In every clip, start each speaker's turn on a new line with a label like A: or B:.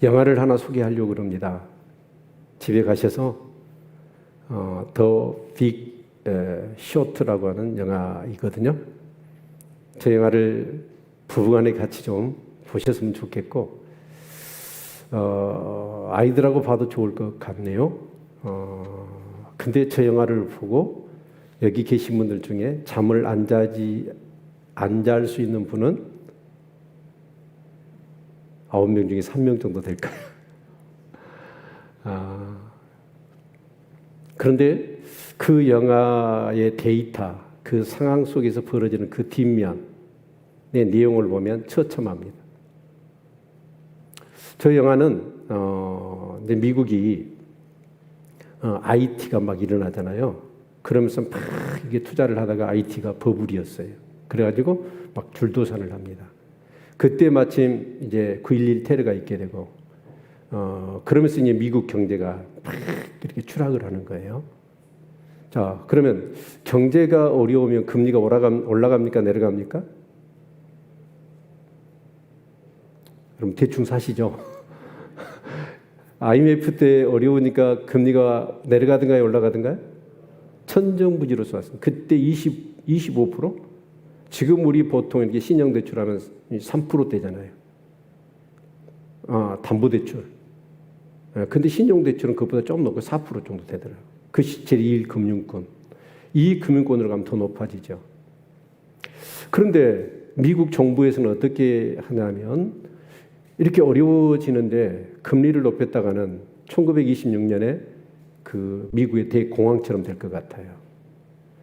A: 영화를 하나 소개하려고 그럽니다. 집에 가셔서 더 빅 쇼트라고 하는 영화이거든요. 저 영화를 부부간에 같이 좀 보셨으면 좋겠고 아이들하고 봐도 좋을 것 같네요. 근데 저 영화를 보고 여기 계신 분들 중에 잠을 안 잘 수 있는 분은 9명 중에 3명 정도 될까요? 그런데 그 영화의 데이터, 그 상황 속에서 벌어지는 그 뒷면의 내용을 보면 처참합니다. 저 영화는 미국이 IT가 막 일어나잖아요. 그러면서 막 이게 투자를 하다가 IT가 버블이었어요. 그래가지고 막 줄도산을 합니다. 그때 마침 이제 9.11 테러가 있게 되고, 그러면서 이제 미국 경제가 막 이렇게 추락을 하는 거예요. 자, 그러면 경제가 어려우면 금리가 올라갑니까? 내려갑니까? 그럼 대충 사시죠. IMF 때 어려우니까 금리가 내려가든가요? 올라가든가요? 천정부지로 쏘았습니다. 그때 25%? 지금 우리 보통 이렇게 신용대출하면 3%대잖아요. 담보대출. 근데 신용대출은 그것보다 좀 높고 4% 정도 되더라고요. 그 제1금융권. 이 금융권으로 가면 더 높아지죠. 그런데 미국 정부에서는 어떻게 하냐면 이렇게 어려워지는데 금리를 높였다가는 1926년에 그 미국의 대공황처럼 될 것 같아요.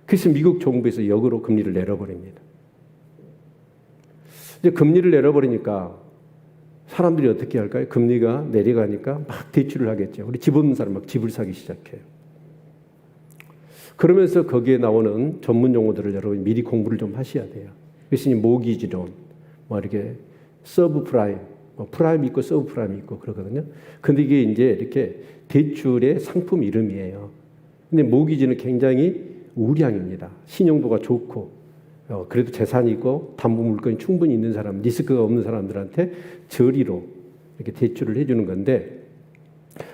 A: 그래서 미국 정부에서 역으로 금리를 내려버립니다. 이제 금리를 내려버리니까 사람들이 어떻게 할까요? 금리가 내려가니까 막 대출을 하겠죠. 우리 집 없는 사람 막 집을 사기 시작해요. 그러면서 거기에 나오는 전문 용어들을 여러분이 미리 공부를 좀 하셔야 돼요. 그래서 모기지론, 뭐 이렇게 서브프라임, 프라임 있고 서브프라임 있고 그러거든요. 근데 이게 이제 이렇게 대출의 상품 이름이에요. 근데 모기지는 굉장히 우량입니다. 신용도가 좋고 그래도 재산이 있고 담보 물건이 충분히 있는 사람, 리스크가 없는 사람들한테 저리로 이렇게 대출을 해주는 건데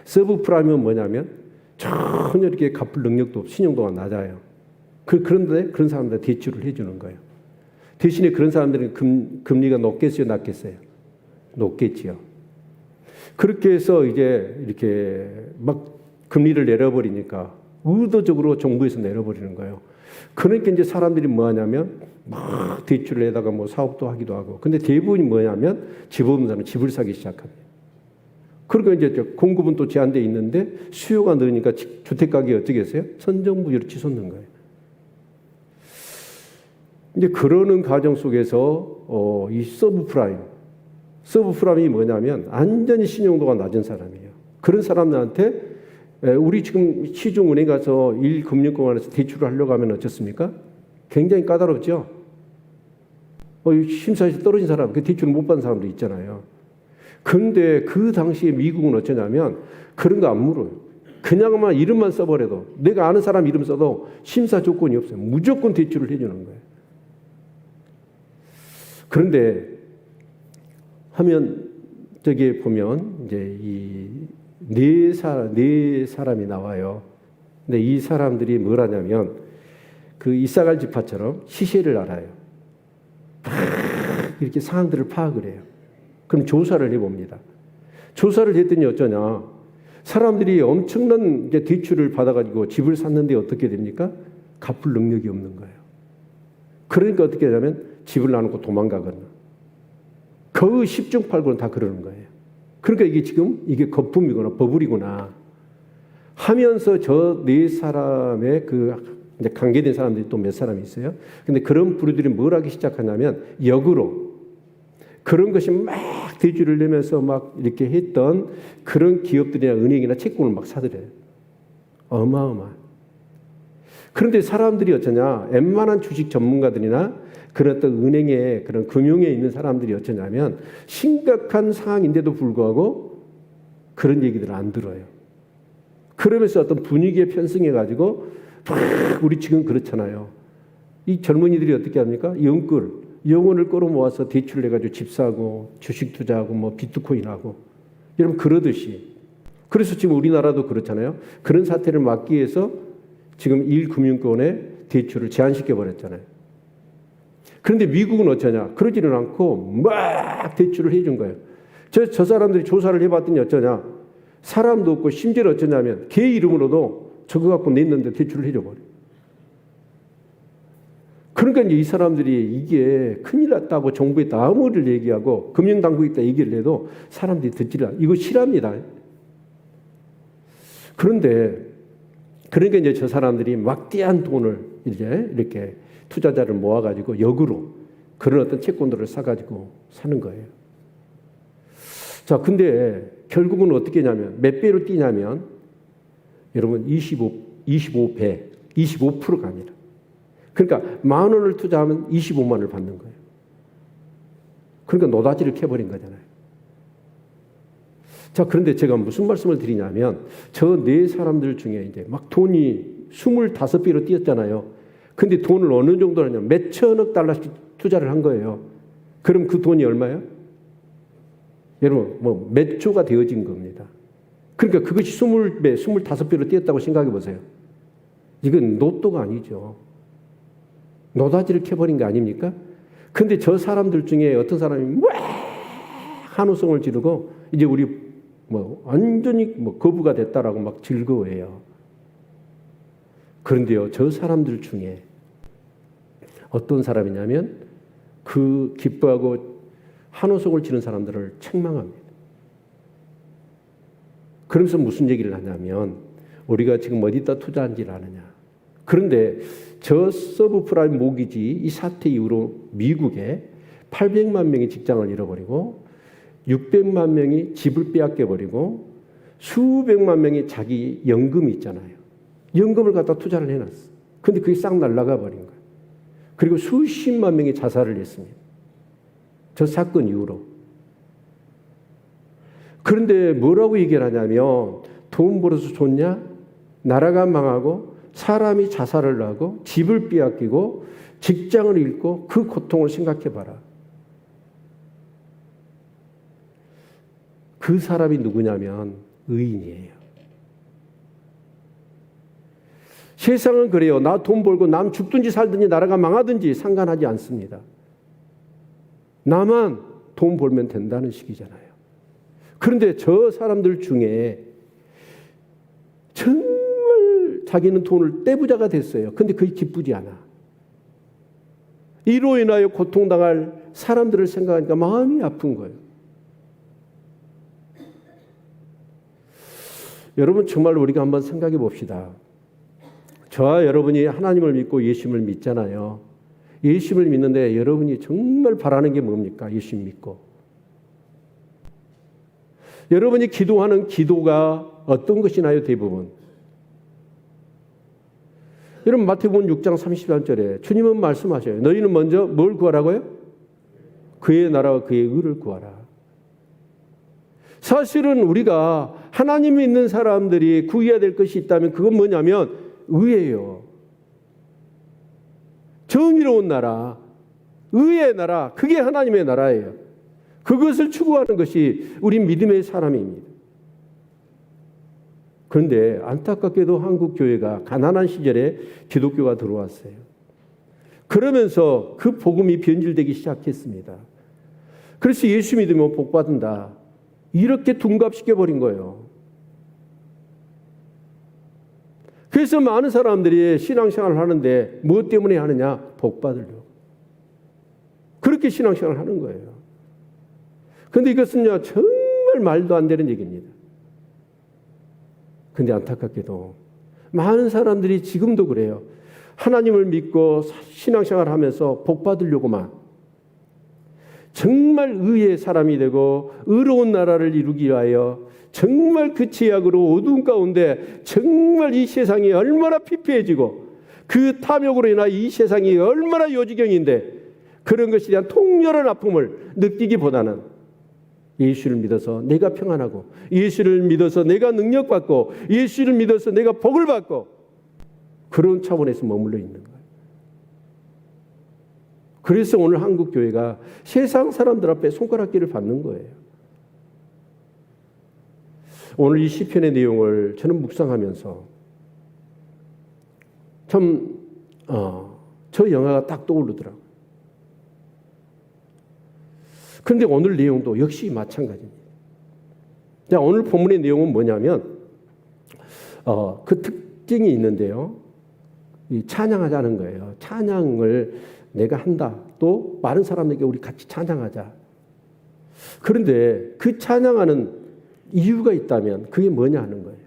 A: 서브프라임은 뭐냐면 전혀 이렇게 갚을 능력도 없고 신용도가 낮아요. 그런데 그런 사람들 대출을 해주는 거예요. 대신에 그런 사람들은 금리가 높겠어요, 낮겠어요? 높겠지요. 그렇게 해서 이제 이렇게 막 금리를 내려버리니까 의도적으로 정부에서 내려버리는 거예요. 그러니까 이제 사람들이 뭐 하냐면 막 대출을 내다가 뭐 사업도 하기도 하고. 근데 대부분이 뭐냐면 집 없는 사람은 집을 사기 시작합니다. 그러니까 이제 공급은 또 제한되어 있는데 수요가 늘으니까 주택가격이 어떻게 했어요? 선정부지로 치솟는 거예요. 이제 그러는 과정 속에서 이 서브프라임이 뭐냐면 완전히 신용도가 낮은 사람이에요. 그런 사람들한테 우리 지금 시중은행 가서 1금융권에서 대출을 하려고 하면 어떻습니까? 굉장히 까다롭죠. 심사에서 떨어진 사람, 그 대출을 못 받는 사람도 있잖아요. 그런데 그 당시에 미국은 어쩌냐면 그런 거 안 물어요. 그냥만 이름만 써버려도 내가 아는 사람 이름 써도 심사 조건이 없어요. 무조건 대출을 해주는 거예요. 그런데 하면 저기 보면 이제 네 사람이 나와요. 근데 이 사람들이 뭘 하냐면 그 이사갈 지파처럼 시세를 알아요. 이렇게 상황들을 파악을 해요. 그럼 조사를 해봅니다. 조사를 했더니 어쩌냐. 사람들이 엄청난 대출을 받아가지고 집을 샀는데 어떻게 됩니까? 갚을 능력이 없는 거예요. 그러니까 어떻게 하냐면 집을 놔놓고 도망가거나 거의 10중 8구는 다 그러는 거예요. 그러니까 이게 지금 이게 거품이구나 버블이구나 하면서 저 네 사람의 그 이제 관계된 사람들이 또 몇 사람이 있어요. 근데 그런 부류들이 뭘 하기 시작하냐면 역으로 그런 것이 막 대출을 내면서 막 이렇게 했던 그런 기업들이나 은행이나 채권을 막 사들여요. 어마어마. 그런데 사람들이 어쩌냐? 웬만한 주식 전문가들이나 그런 어떤 은행에 그런 금융에 있는 사람들이 어쩌냐면 심각한 상황인데도 불구하고 그런 얘기들을 안 들어요. 그러면서 어떤 분위기에 편승해가지고 우리 지금 그렇잖아요. 이 젊은이들이 어떻게 합니까? 영혼을 끌어모아서 대출을 해가지고 집 사고 주식 투자하고 뭐 비트코인 하고 여러분 그러듯이 그래서 지금 우리나라도 그렇잖아요. 그런 사태를 막기 위해서 지금 1금융권의 대출을 제한시켜 버렸잖아요. 그런데 미국은 어쩌냐? 그러지는 않고 막 대출을 해준 거예요. 저 사람들이 조사를 해봤더니 어쩌냐? 사람도 없고 심지어 어쩌냐면 걔 이름으로도 저거 갖고 냈는데 대출을 해줘 버려요. 그러니까 이제 이 사람들이 이게 큰일 났다고 정부에 다 아무를 얘기하고 금융당국에 있다 얘기를 해도 사람들이 듣지를 않아요. 이거 실합니다. 그런데 그러니까 이제 저 사람들이 막대한 돈을 이제 이렇게 투자자를 모아가지고 역으로 그런 어떤 채권들을 사가지고 사는 거예요. 자, 근데 결국은 어떻게 하냐면 몇 배로 뛰냐면 여러분 25배, 25% 갑니다. 그러니까 10,000원을 투자하면 25만 원을 받는 거예요. 그러니까 노다지를 캐버린 거잖아요. 자, 그런데 제가 무슨 말씀을 드리냐면 저 네 사람들 중에 이제 막 돈이 25배로 뛰었잖아요. 근데 돈을 어느 정도 하냐면 몇 천억 달러씩 투자를 한 거예요. 그럼 그 돈이 얼마예요? 여러분, 뭐 몇 조가 되어진 겁니다. 그러니까 그것이 20배, 25배로 뛰었다고 생각해 보세요. 이건 로또가 아니죠. 노다지를 캐버린 거 아닙니까? 근데 저 사람들 중에 어떤 사람이 막 한우성을 지르고 이제 우리 뭐 완전히 뭐 거부가 됐다라고 막 즐거워해요. 그런데요, 저 사람들 중에 어떤 사람이냐면 그 기뻐하고 한우성을 치는 사람들을 책망합니다. 그러면서 무슨 얘기를 하냐면 우리가 지금 어디다 투자한지를 아느냐. 그런데 저 서브프라임 모기지 이 사태 이후로 미국에 800만 명이 직장을 잃어버리고 600만 명이 집을 빼앗겨버리고 수백만 명이 자기 연금이 있잖아요. 연금을 갖다 투자를 해놨어. 근데 그게 싹 날아가 버린 거예요. 그리고 수십만 명이 자살을 했습니다. 저 사건 이후로. 그런데 뭐라고 얘기를 하냐면 돈 벌어서 좋냐? 나라가 망하고 사람이 자살을 하고 집을 빼앗기고 직장을 잃고 그 고통을 생각해 봐라. 그 사람이 누구냐면 의인이에요. 세상은 그래요. 나 돈 벌고 남 죽든지 살든지 나라가 망하든지 상관하지 않습니다. 나만 돈 벌면 된다는 식이잖아요. 그런데 저 사람들 중에 정말 자기는 돈을 떼부자가 됐어요. 근데 그게 기쁘지 않아. 이로 인하여 고통당할 사람들을 생각하니까 마음이 아픈 거예요. 여러분 정말 우리가 한번 생각해 봅시다. 저와 여러분이 하나님을 믿고 예수님을 믿잖아요. 예수님을 믿는데 여러분이 정말 바라는 게 뭡니까? 예수님 믿고. 여러분이 기도하는 기도가 어떤 것이나요? 대부분. 여러분 마태복음 6장 33절에 주님은 말씀하셔요. 너희는 먼저 뭘 구하라고요? 그의 나라와 그의 의를 구하라. 사실은 우리가 하나님 믿는 사람들이 구해야 될 것이 있다면 그건 뭐냐면 의예요. 정의로운 나라, 의의 나라, 그게 하나님의 나라예요. 그것을 추구하는 것이 우리 믿음의 사람입니다. 그런데 안타깝게도 한국 교회가 가난한 시절에 기독교가 들어왔어요. 그러면서 그 복음이 변질되기 시작했습니다. 그래서 예수 믿으면 복 받는다. 이렇게 둔갑시켜버린 거예요. 그래서 많은 사람들이 신앙생활을 하는데 무엇 때문에 하느냐? 복 받으려고. 그렇게 신앙생활을 하는 거예요. 그런데 이것은요 정말 말도 안 되는 얘기입니다. 그런데 안타깝게도 많은 사람들이 지금도 그래요. 하나님을 믿고 신앙생활을 하면서 복 받으려고만 정말 의의 사람이 되고 의로운 나라를 이루기 위하여 정말 그 죄악으로 어두운 가운데 정말 이 세상이 얼마나 피폐해지고 그 탐욕으로 인하 이 세상이 얼마나 요지경인데 그런 것에 대한 통렬한 아픔을 느끼기보다는 예수를 믿어서 내가 평안하고 예수를 믿어서 내가 능력받고 예수를 믿어서 내가 복을 받고 그런 차원에서 머물러 있는 거예요. 그래서 오늘 한국 교회가 세상 사람들 앞에 손가락질을 받는 거예요. 오늘 이 시편의 내용을 저는 묵상하면서 참 저 영화가 딱 떠오르더라고요. 그런데 오늘 내용도 역시 마찬가지입니다. 자, 오늘 본문의 내용은 뭐냐면 그 특징이 있는데요. 이 찬양하자는 거예요. 찬양을 내가 한다. 또 많은 사람에게 우리 같이 찬양하자. 그런데 그 찬양하는 이유가 있다면 그게 뭐냐 하는 거예요.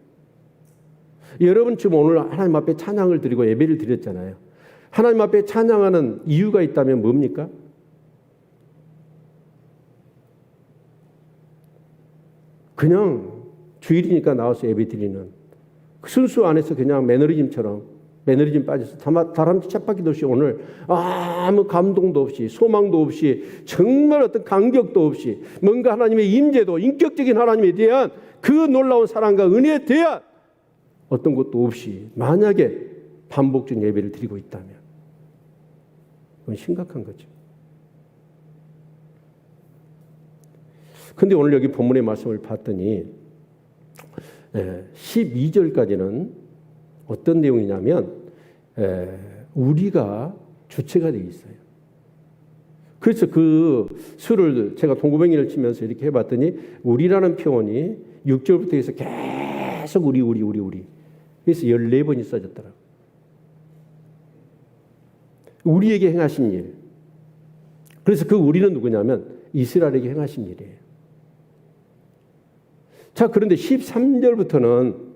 A: 여러분 지금 오늘 하나님 앞에 찬양을 드리고 예배를 드렸잖아요. 하나님 앞에 찬양하는 이유가 있다면 뭡니까? 그냥 주일이니까 나와서 예배 드리는 그 순수 안에서 그냥 매너리즘 빠져서 다람쥐 쳇바퀴도 없이 오늘 아무 감동도 없이 소망도 없이 정말 어떤 간격도 없이 뭔가 하나님의 임재도 인격적인 하나님에 대한 그 놀라운 사랑과 은혜에 대한 어떤 것도 없이 만약에 반복적인 예배를 드리고 있다면 그건 심각한 거죠. 그런데 오늘 여기 본문의 말씀을 봤더니 12절까지는 어떤 내용이냐면 우리가 주체가 되어 있어요. 그래서 그 수를 제가 동고뱅이를 치면서 이렇게 해봤더니 우리라는 표현이 6절부터 해서 계속 우리 그래서 14번이 써졌더라고요. 우리에게 행하신 일. 그래서 그 우리는 누구냐면 이스라엘에게 행하신 일이에요. 자, 그런데 13절부터는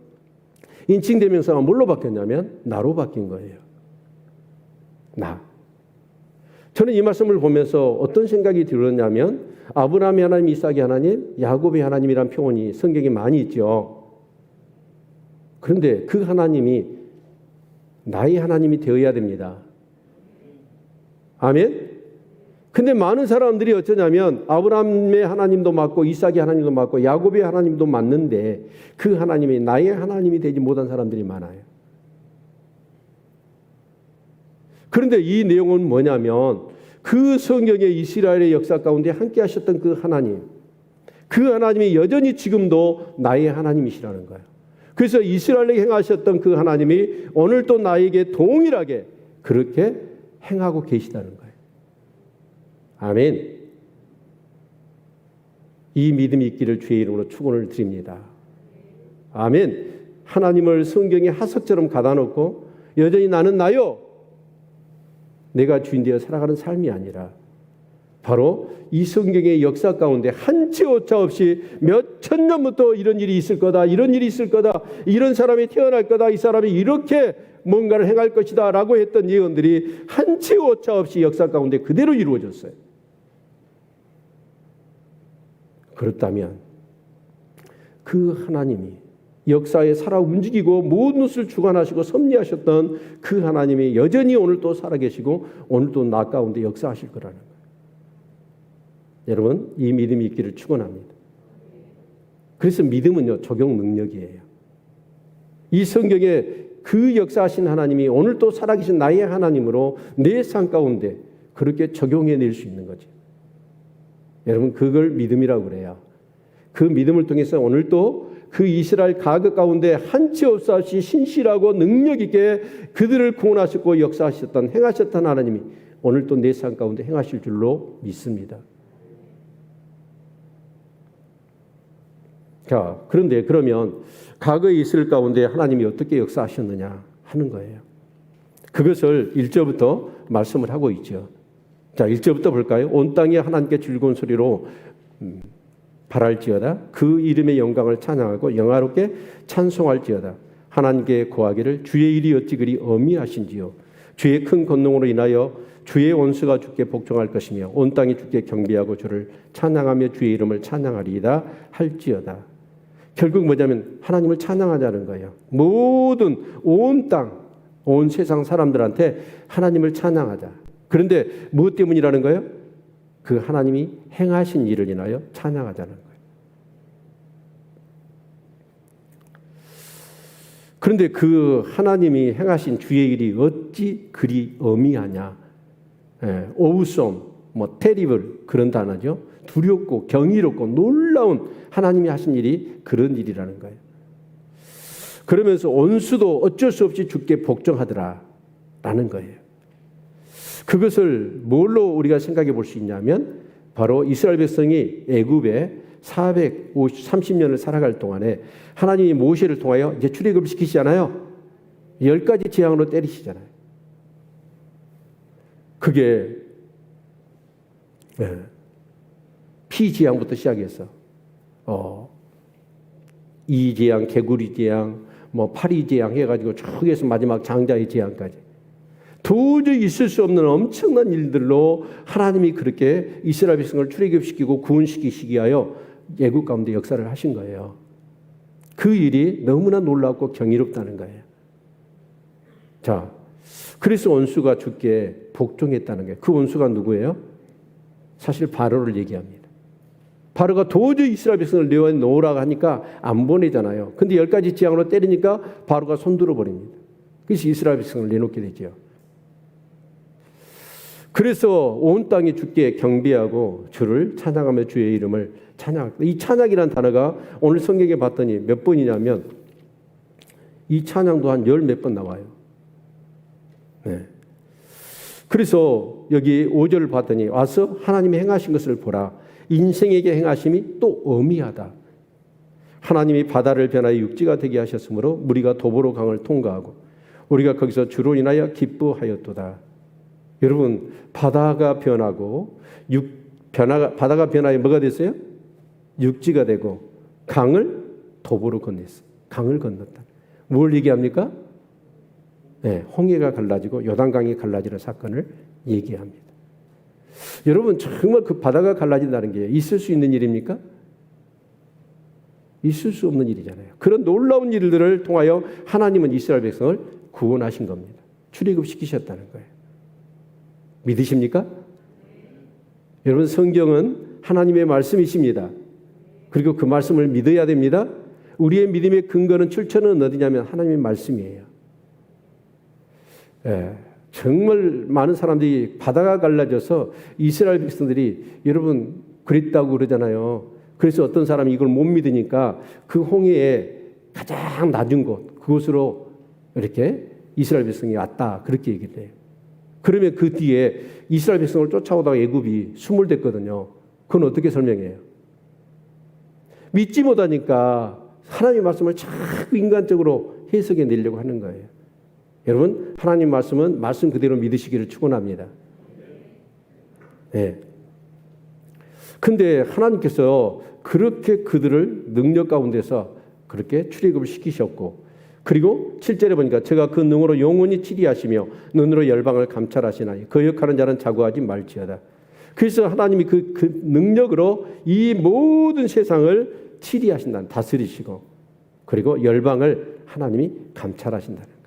A: 인칭대명사가 뭘로 바뀌었냐면 나로 바뀐 거예요. 나. 저는 이 말씀을 보면서 어떤 생각이 들었냐면 아브라함의 하나님, 이삭의 하나님, 야곱의 하나님이란 표현이 성경에 많이 있죠. 그런데 그 하나님이 나의 하나님이 되어야 됩니다. 아멘? 근데 많은 사람들이 어쩌냐면 아브라함의 하나님도 맞고 이삭의 하나님도 맞고 야곱의 하나님도 맞는데 그 하나님이 나의 하나님이 되지 못한 사람들이 많아요. 그런데 이 내용은 뭐냐면 그 성경의 이스라엘의 역사 가운데 함께 하셨던 그 하나님이 여전히 지금도 나의 하나님이시라는 거예요. 그래서 이스라엘에게 행하셨던 그 하나님이 오늘 또 나에게 동일하게 그렇게 행하고 계시다는 거예요. 아멘. 이 믿음이 있기를 주의 이름으로 축원을 드립니다. 아멘. 하나님을 성경의 하석처럼 가다 놓고 여전히 나는 나요. 내가 주인 되어 살아가는 삶이 아니라 바로 이 성경의 역사 가운데 한치 오차 없이 몇천 년부터 이런 일이 있을 거다. 이런 일이 있을 거다. 이런 사람이 태어날 거다. 이 사람이 이렇게 뭔가를 행할 것이다 라고 했던 예언들이 한치 오차 없이 역사 가운데 그대로 이루어졌어요. 그렇다면 그 하나님이 역사에 살아 움직이고 모든 것을 주관하시고 섭리하셨던 그 하나님이 여전히 오늘 또 살아계시고 오늘 또 나 가운데 역사하실 거라는 거예요. 여러분, 이 믿음이 있기를 축원합니다. 그래서 믿음은요, 적용 능력이에요. 이 성경에 그 역사하신 하나님이 오늘 또 살아계신 나의 하나님으로 내 삶 가운데 그렇게 적용해낼 수 있는 거죠. 여러분, 그걸 믿음이라고 그래요. 그 믿음을 통해서 오늘 또 그 이스라엘 가극 가운데 한치 없이 신실하고 능력 있게 그들을 구원하셨고 역사하셨던 행하셨던 하나님이 오늘 또 내 삶 가운데 행하실 줄로 믿습니다. 자, 그런데 그러면 과거에 이스라엘 가운데 하나님이 어떻게 역사하셨느냐 하는 거예요. 그것을 1절부터 말씀을 하고 있죠. 자, 1절부터 볼까요? 온 땅이 하나님께 즐거운 소리로 바랄지어다. 그 이름의 영광을 찬양하고 영화롭게 찬송할지어다. 하나님께 구하기를 주의 일이 어찌 그리 어미하신지요. 주의 큰 권능으로 인하여 주의 원수가 주께 복종할 것이며 온 땅이 주께 경배하고 주를 찬양하며 주의 이름을 찬양하리이다 할지어다. 결국 뭐냐면 하나님을 찬양하자는 거예요. 모든 온 땅, 온 세상 사람들한테 하나님을 찬양하자. 그런데 무엇 때문이라는 거예요? 그 하나님이 행하신 일을 인하여 찬양하자는 거예요. 그런데 그 하나님이 행하신 주의 일이 어찌 그리 어미하냐. 오우썸, 테리블 그런 단어죠. 두렵고 경이롭고 놀라운 하나님이 하신 일이 그런 일이라는 거예요. 그러면서 원수도 어쩔 수 없이 주께 복종하더라라는 거예요. 그것을 뭘로 우리가 생각해 볼 수 있냐면 바로 이스라엘 백성이 애굽에 430년을 살아갈 동안에 하나님이 모세를 통하여 이제 출애굽을 시키시잖아요. 10가지 재앙으로 때리시잖아요. 그게 피재앙부터 시작해서 이재앙, 개구리 재앙, 파리 재앙 해가지고 쭉 해서 마지막 장자의 재앙까지 도저히 있을 수 없는 엄청난 일들로 하나님이 그렇게 이스라엘 백성을 출애굽시키고 구원시키시기 위하여 애굽 가운데 역사를 하신 거예요. 그 일이 너무나 놀랍고 경이롭다는 거예요. 자, 그래서 원수가 주께 복종했다는 거예요. 그 원수가 누구예요? 사실 바로를 얘기합니다. 바로가 도저히 이스라엘 백성을 내어놓으라고 하니까 안 보내잖아요. 근데 10가지 재앙으로 때리니까 바로가 손들어 버립니다. 그래서 이스라엘 백성을 내놓게 되죠. 그래서 온 땅이 주께 경배하고 주를 찬양하며 주의 이름을 찬양합니다. 이 찬양이라는 단어가 오늘 성경에 봤더니 몇 번이냐면 이 찬양도 한 10몇 번 나와요. 네. 그래서 여기 5절을 봤더니 와서 하나님이 행하신 것을 보라. 인생에게 행하심이 또 어미하다. 하나님이 바다를 변하여 육지가 되게 하셨으므로 무리가 도보로 강을 통과하고 우리가 거기서 주로 인하여 기뻐하였도다. 여러분, 바다가 변하고 바다가 변하여 뭐가 됐어요? 육지가 되고 강을 도보로 건넜어요. 강을 건넜다. 뭘 얘기합니까? 네, 홍해가 갈라지고 요단강이 갈라지는 사건을 얘기합니다. 여러분, 정말 그 바다가 갈라진다는 게 있을 수 있는 일입니까? 있을 수 없는 일이잖아요. 그런 놀라운 일들을 통하여 하나님은 이스라엘 백성을 구원하신 겁니다. 출애굽시키셨다는 거예요. 믿으십니까? 여러분, 성경은 하나님의 말씀이십니다. 그리고 그 말씀을 믿어야 됩니다. 우리의 믿음의 근거는 출처는 어디냐면 하나님의 말씀이에요. 정말 많은 사람들이 바다가 갈라져서 이스라엘 백성들이 여러분 그랬다고 그러잖아요. 그래서 어떤 사람이 이걸 못 믿으니까 그 홍해에 가장 낮은 곳 그곳으로 이렇게 이스라엘 백성이 왔다 그렇게 얘기를 해요. 그러면 그 뒤에 이스라엘 백성을 쫓아오다가 애굽이 수몰됐거든요. 그건 어떻게 설명해요? 믿지 못하니까 하나님의 말씀을 자꾸 인간적으로 해석해 내려고 하는 거예요. 여러분, 하나님 말씀은 말씀 그대로 믿으시기를 축원합니다. 네. 근데 하나님께서 그렇게 그들을 능력 가운데서 그렇게 출애굽을 시키셨고, 그리고 7절에 보니까 제가 그 능으로 영원히 치리하시며 눈으로 열방을 감찰하시나니 거역하는 자는 자고하지 말지어다. 그래서 하나님이 그 능력으로 이 모든 세상을 치리하신다는, 다스리시고 그리고 열방을 하나님이 감찰하신다는 거예요.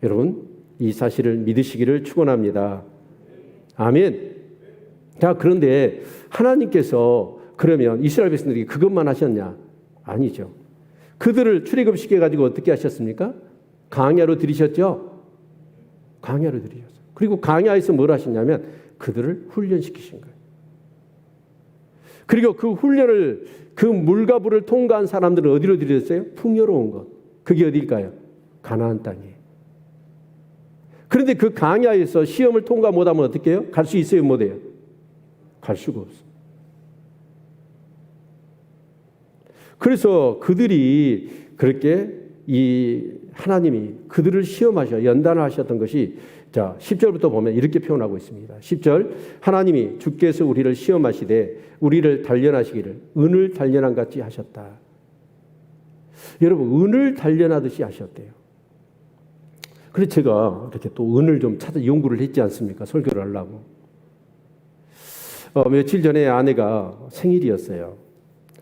A: 여러분, 이 사실을 믿으시기를 축원합니다. 아멘. 자, 그런데 하나님께서 그러면 이스라엘 백성들에게 그것만 하셨냐? 아니죠. 그들을 출애굽시켜가지고 어떻게 하셨습니까? 광야로 들이셨죠? 광야로 들이셨어요. 그리고 광야에서 뭘 하셨냐면 그들을 훈련시키신 거예요. 그리고 그 훈련을, 그 물과 불을 통과한 사람들은 어디로 들이셨어요? 풍요로운 곳. 그게 어디일까요? 가나안 땅이에요. 그런데 그 광야에서 시험을 통과 못하면 어떻게 해요? 갈 수 있어요? 못해요? 갈 수가 없어요. 그래서 그들이 그렇게 이 하나님이 그들을 시험하셔 연단하셨던 것이, 자, 10절부터 보면 이렇게 표현하고 있습니다. 10절, 하나님이 주께서 우리를 시험하시되 우리를 단련하시기를 은을 단련한 같이 하셨다. 여러분, 은을 단련하듯이 하셨대요. 그래서 제가 이렇게 또 은을 좀 찾아 연구를 했지 않습니까? 설교를 하려고. 며칠 전에 아내가 생일이었어요.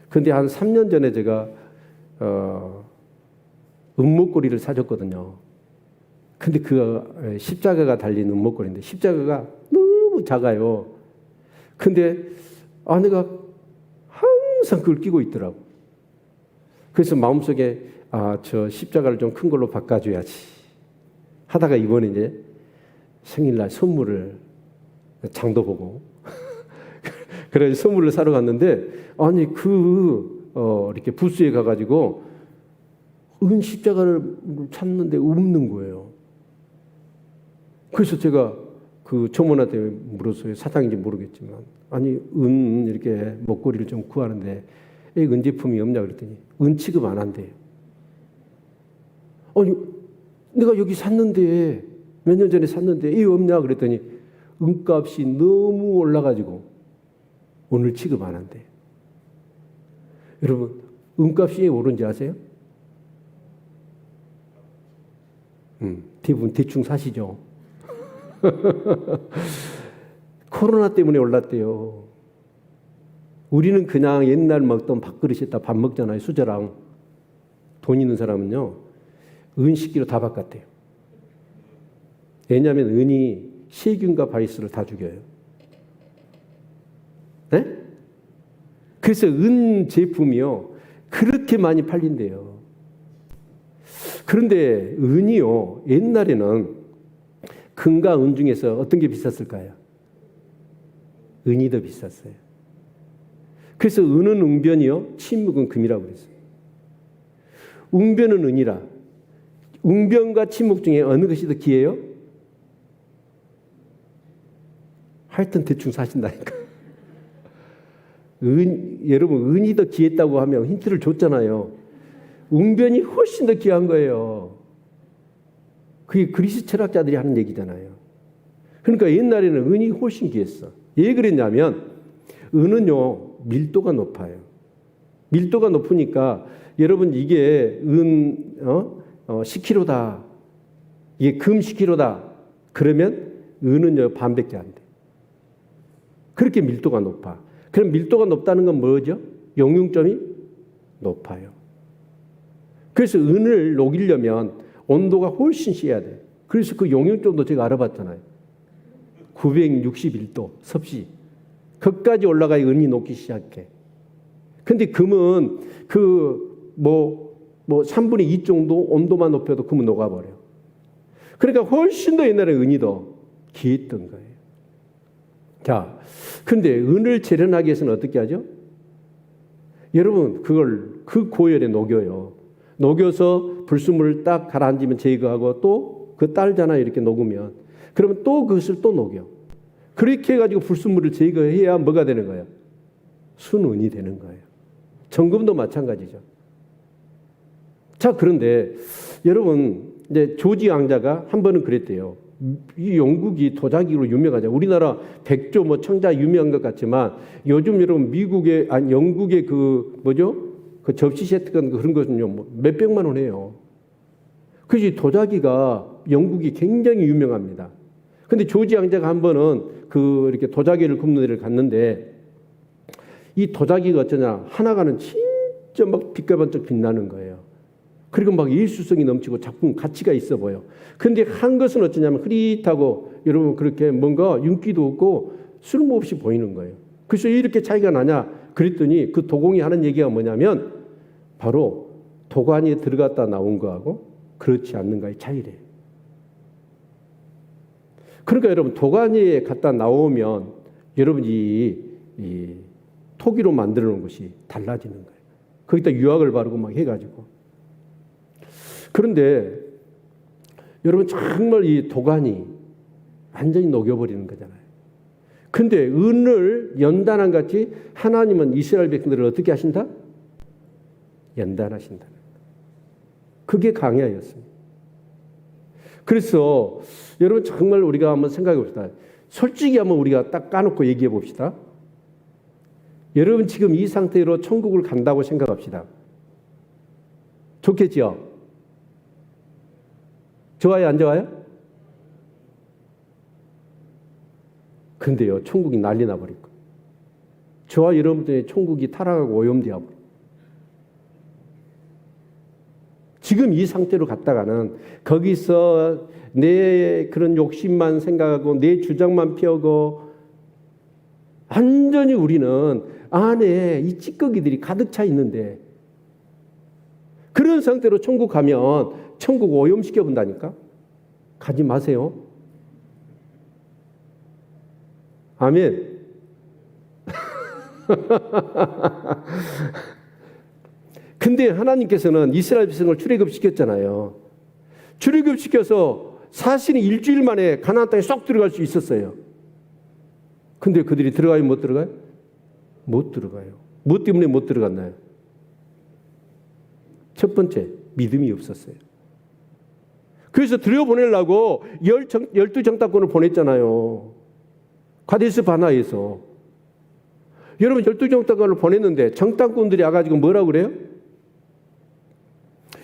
A: 근데 한 3년 전에 제가 은목걸이를 사줬거든요. 근데 그 십자가가 달린 은목걸이인데 십자가가 너무 작아요. 근데 아내가 항상 그걸 끼고 있더라고. 그래서 마음속에 저 십자가를 좀 큰 걸로 바꿔줘야지 하다가 이번에 이제 생일날 선물을 장도 보고 그래서 선물을 사러 갔는데, 아니, 이렇게 부스에 가가지고, 은 십자가를 찾는데 없는 거예요. 그래서 제가 그 점원한테 물었어요. 사장인지 모르겠지만. 아니, 은 이렇게 목걸이를 좀 구하는데, 은 제품이 없냐 그랬더니, 은 취급 안 한대요. 아니, 내가 여기 샀는데, 몇 년 전에 샀는데, 이 없냐 그랬더니, 은값이 너무 올라가지고, 오늘 취급 안 한대요. 여러분, 은값이 왜 오른지 아세요? 대부분 대충 사시죠. 코로나 때문에 올랐대요. 우리는 그냥 옛날 먹던 밥그릇에다 밥 먹잖아요. 수저랑. 돈 있는 사람은요, 은 식기로 다 바꿨대요. 왜냐하면 은이 세균과 바이러스를 다 죽여요. 네? 그래서 은 제품이요, 그렇게 많이 팔린대요. 그런데 은이요, 옛날에는 금과 은 중에서 어떤 게 비쌌을까요? 은이 더 비쌌어요. 그래서 은은 웅변이요, 침묵은 금이라고 그랬어요. 웅변은 은이라. 웅변과 침묵 중에 어느 것이 더 귀해요? 하여튼 대충 사신다니까. 여러분, 은이 더 귀했다고 하면 힌트를 줬잖아요. 웅변이 훨씬 더 귀한 거예요. 그게 그리스 철학자들이 하는 얘기잖아요. 그러니까 옛날에는 은이 훨씬 귀했어. 왜 그랬냐면, 은은요, 밀도가 높아요. 밀도가 높으니까, 여러분, 이게 10kg다. 이게 금 10kg다. 그러면 은은요, 반밖에 안 돼. 그렇게 밀도가 높아. 그럼 밀도가 높다는 건 뭐죠? 용융점이 높아요. 그래서 은을 녹이려면 온도가 훨씬 세야 돼요. 그래서 그 용융점도 제가 알아봤잖아요. 961도 섭씨. 거기까지 올라가야 은이 녹기 시작해. 근데 금은 3분의 2 정도 온도만 높여도 금은 녹아버려요. 그러니까 훨씬 더 옛날에 은이 더 귀했던 거예요. 자, 근데 은을 재련하기 위해서는 어떻게 하죠? 여러분, 그 고열에 녹여요. 녹여서 불순물을 딱 가라앉으면 제거하고 또 그 딸잖아요. 이렇게 녹으면. 그러면 또 그것을 또 녹여. 그렇게 해가지고 불순물을 제거해야 뭐가 되는 거예요? 순은이 되는 거예요. 정금도 마찬가지죠. 자, 그런데 여러분, 이제 조지 왕자가 한 번은 그랬대요. 이 영국이 도자기로 유명하죠. 우리나라 백조 청자 유명한 것 같지만 요즘 여러분 영국의 그 접시 세트 같은 그런 것은요, 몇백만 원 해요. 그래서 도자기가 영국이 굉장히 유명합니다. 근데 조지 왕자가 한 번은 이렇게 도자기를 굽는 데를 갔는데 이 도자기가 어쩌냐, 하나가는 진짜 막 빛깔반짝 빛나는 거예요. 그리고 막 예술성이 넘치고 작품 가치가 있어 보여. 근데 한 것은 어쩌냐면 흐릿하고 여러분 그렇게 뭔가 윤기도 없고 쓸모없이 보이는 거예요. 그래서 이렇게 차이가 나냐 그랬더니 그 도공이 하는 얘기가 뭐냐면 바로 도관에 들어갔다 나온 거하고 그렇지 않는가의 차이래요. 그러니까 여러분 도관에 갔다 나오면 여러분 이 토기로 만들어 놓은 것이 달라지는 거예요. 거기다 유학을 바르고 막 해가지고. 그런데 여러분 정말 이 도관이 완전히 녹여버리는 거잖아요. 근데 은을 연단한 같이 하나님은 이스라엘 백성들을 어떻게 하신다? 연단하신다. 그게 강야였습니다. 그래서 여러분 정말 우리가 한번 생각해 봅시다. 솔직히 한번 우리가 딱 까놓고 얘기해 봅시다. 여러분 지금 이 상태로 천국을 간다고 생각합시다. 좋겠지요? 좋아요, 안 좋아요? 근데요, 천국이 난리 나버릴 거예요. 저와 여러분들의 천국이 타락하고 오염되어 버려요. 지금 이 상태로 갔다가는 거기서 내 그런 욕심만 생각하고 내 주장만 펴고 완전히 우리는 안에 이 찌꺼기들이 가득 차 있는데 그런 상태로 천국 가면 천국 오염시켜 본다니까? 가지 마세요. 아멘. 근데 하나님께서는 이스라엘 백성을 출애굽시켰잖아요. 출애굽시켜서 사실은 일주일 만에 가나안 땅에 쏙 들어갈 수 있었어요. 근데 그들이 들어가요, 못 들어가요? 못 들어가요. 뭐 때문에 못 들어갔나요? 첫 번째, 믿음이 없었어요. 그래서 들여보내려고 12정탐꾼을 보냈잖아요. 가데스 바나에서. 여러분 12정탐꾼을 보냈는데 정탐꾼들이 와가지고 뭐라고 그래요?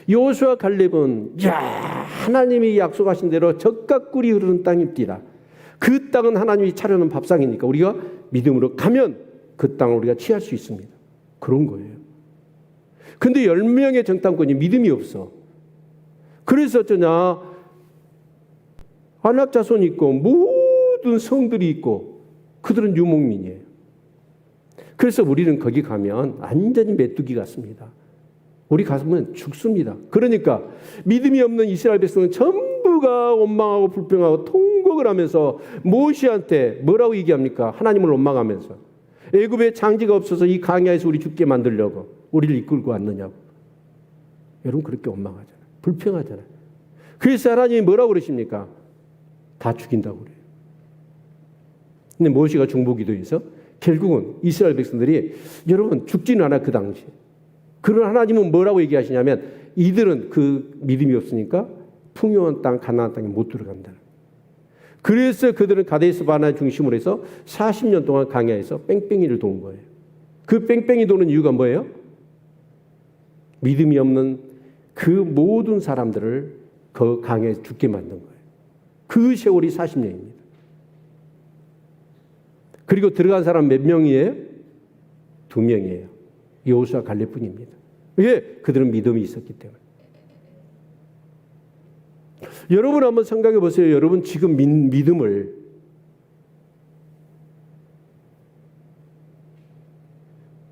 A: 여호수아 갈렙은 하나님이 약속하신 대로 젖과 꿀이 흐르는 땅입니다. 그 땅은 하나님이 차려놓은 밥상이니까 우리가 믿음으로 가면 그 땅을 우리가 취할 수 있습니다. 그런 거예요. 근데 10명의 정탐꾼이 믿음이 없어. 그래서 어쩌냐, 안악 자손이 있고 모든 성들이 있고 그들은 유목민이에요. 그래서 우리는 거기 가면 완전히 메뚜기 같습니다. 우리 가서면 죽습니다. 그러니까 믿음이 없는 이스라엘 백성은 전부가 원망하고 불평하고 통곡을 하면서 모세한테 뭐라고 얘기합니까? 하나님을 원망하면서 애굽에 장지가 없어서 이 광야에서 우리 죽게 만들려고 우리를 이끌고 왔느냐고. 여러분 그렇게 원망하잖아요. 불평하잖아요. 그래서 하나님이 뭐라고 그러십니까? 다 죽인다고 그래요. 근데 모세가 중보기도에서 결국은 이스라엘 백성들이 여러분 죽지는 않아 그 당시. 그런 하나님은 뭐라고 얘기하시냐면 이들은 그 믿음이 없으니까 풍요한 땅 가나안 땅에 못 들어간다. 그래서 그들은 가데스 바나 중심으로 해서 40년 동안 광야에서 뺑뺑이를 도는 거예요. 그 뺑뺑이 도는 이유가 뭐예요? 믿음이 없는 그 모든 사람들을 그 광야에 죽게 만든 거예요. 그 세월이 40년입니다. 그리고 들어간 사람 몇 명이에요? 2명이에요. 여호수아 갈렙뿐입니다. 왜? 그들은 믿음이 있었기 때문에. 여러분 한번 생각해 보세요. 여러분 지금 믿음을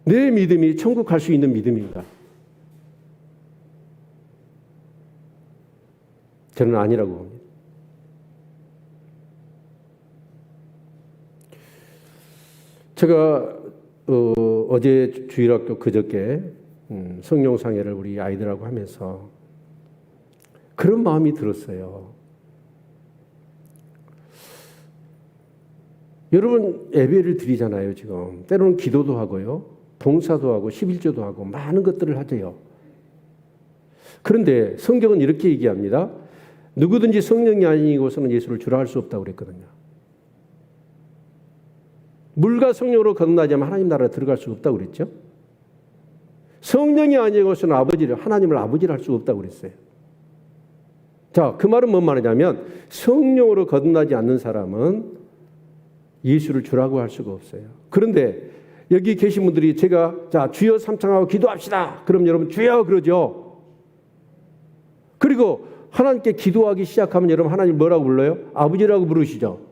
A: 내 믿음이 천국 갈 수 있는 믿음인가? 저는 아니라고 봅니다. 제가 어제 주일학교 그저께 성령상회를 우리 아이들하고 하면서 그런 마음이 들었어요. 여러분 예배를 드리잖아요. 지금 때로는 기도도 하고요, 봉사도 하고 11조도 하고 많은 것들을 하죠. 그런데 성경은 이렇게 얘기합니다. 누구든지 성령이 아니고서는 예수를 주라 할 수 없다고 그랬거든요. 물과 성령으로 거듭나지 않으면 하나님 나라에 들어갈 수 없다고 그랬죠. 성령이 아니고서는 하나님을 아버지를 할 수 없다고 그랬어요. 자, 그 말은 뭔 말이냐면 성령으로 거듭나지 않는 사람은 예수를 주라고 할 수가 없어요. 그런데 여기 계신 분들이 제가 주여 삼창하고 기도합시다. 그럼 여러분 주여 그러죠. 그리고 하나님께 기도하기 시작하면 여러분 하나님 뭐라고 불러요? 아버지라고 부르시죠.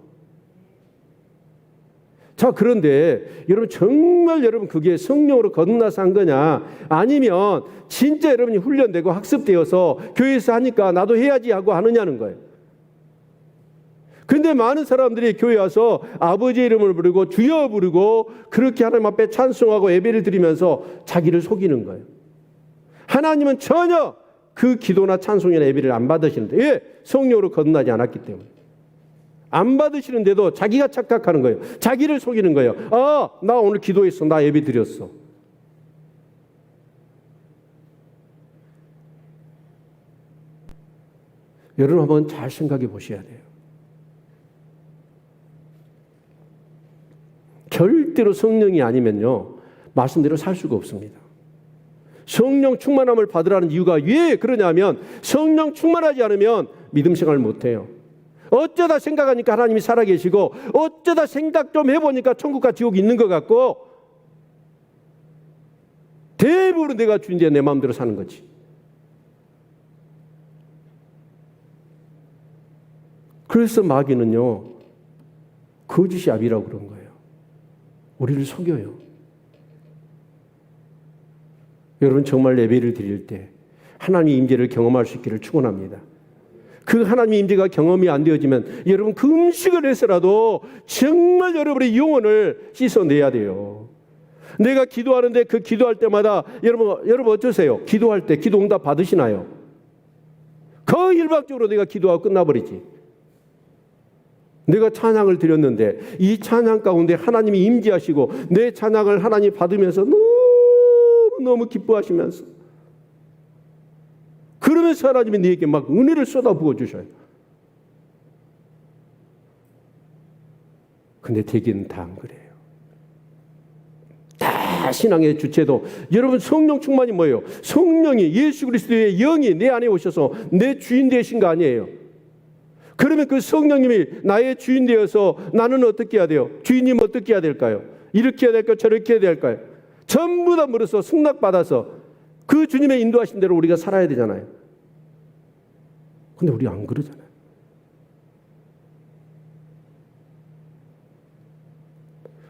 A: 자, 그런데 여러분 정말 여러분 그게 성령으로 거듭나서 한 거냐, 아니면 진짜 여러분이 훈련되고 학습되어서 교회에서 하니까 나도 해야지 하고 하느냐는 거예요. 근데 많은 사람들이 교회 와서 아버지의 이름을 부르고 주여 부르고 그렇게 하나님 앞에 찬송하고 예배를 드리면서 자기를 속이는 거예요. 하나님은 전혀 그 기도나 찬송이나 예배를 안 받으시는데, 왜? 성령으로 거듭나지 않았기 때문에. 안 받으시는데도 자기가 착각하는 거예요. 자기를 속이는 거예요. 아, 나 오늘 기도했어. 나 예배 드렸어. 여러분 한번 잘 생각해 보셔야 돼요. 절대로 성령이 아니면요, 말씀대로 살 수가 없습니다. 성령 충만함을 받으라는 이유가 왜 그러냐면 성령 충만하지 않으면 믿음 생활을 못해요. 어쩌다 생각하니까 하나님이 살아계시고 어쩌다 생각 좀 해보니까 천국과 지옥이 있는 것 같고 대부분 내가 주인데 내 마음대로 사는 거지. 그래서 마귀는요 거짓이 압이라고 그런 거예요. 우리를 속여요. 여러분 정말 예배를 드릴 때 하나님의 임재를 경험할 수 있기를 축원합니다. 그 하나님의 임재가 경험이 안 되어지면 여러분 금식을 해서라도 정말 여러분의 영혼을 씻어내야 돼요. 내가 기도하는데 그 기도할 때마다 여러분 어쩌세요? 기도할 때 기도 응답 받으시나요? 거의 일방적으로 내가 기도하고 끝나버리지. 내가 찬양을 드렸는데 이 찬양 가운데 하나님이 임재하시고 내 찬양을 하나님 받으면서 너무 기뻐하시면서 그러면서 하나님이 네게 막 은혜를 쏟아부어 주셔요. 근데 대개는 다 안 그래요. 다 신앙의 주체도 여러분 성령 충만이 뭐예요? 성령이 예수 그리스도의 영이 내 안에 오셔서 내 주인 되신 거 아니에요? 그러면 그 성령님이 나의 주인 되어서 나는 어떻게 해야 돼요? 주인님 어떻게 해야 될까요? 이렇게 해야 될까요? 저렇게 해야 될까요? 전부 다 물어서 승낙받아서 그 주님의 인도하신 대로 우리가 살아야 되잖아요. 근데 우리 안 그러잖아요.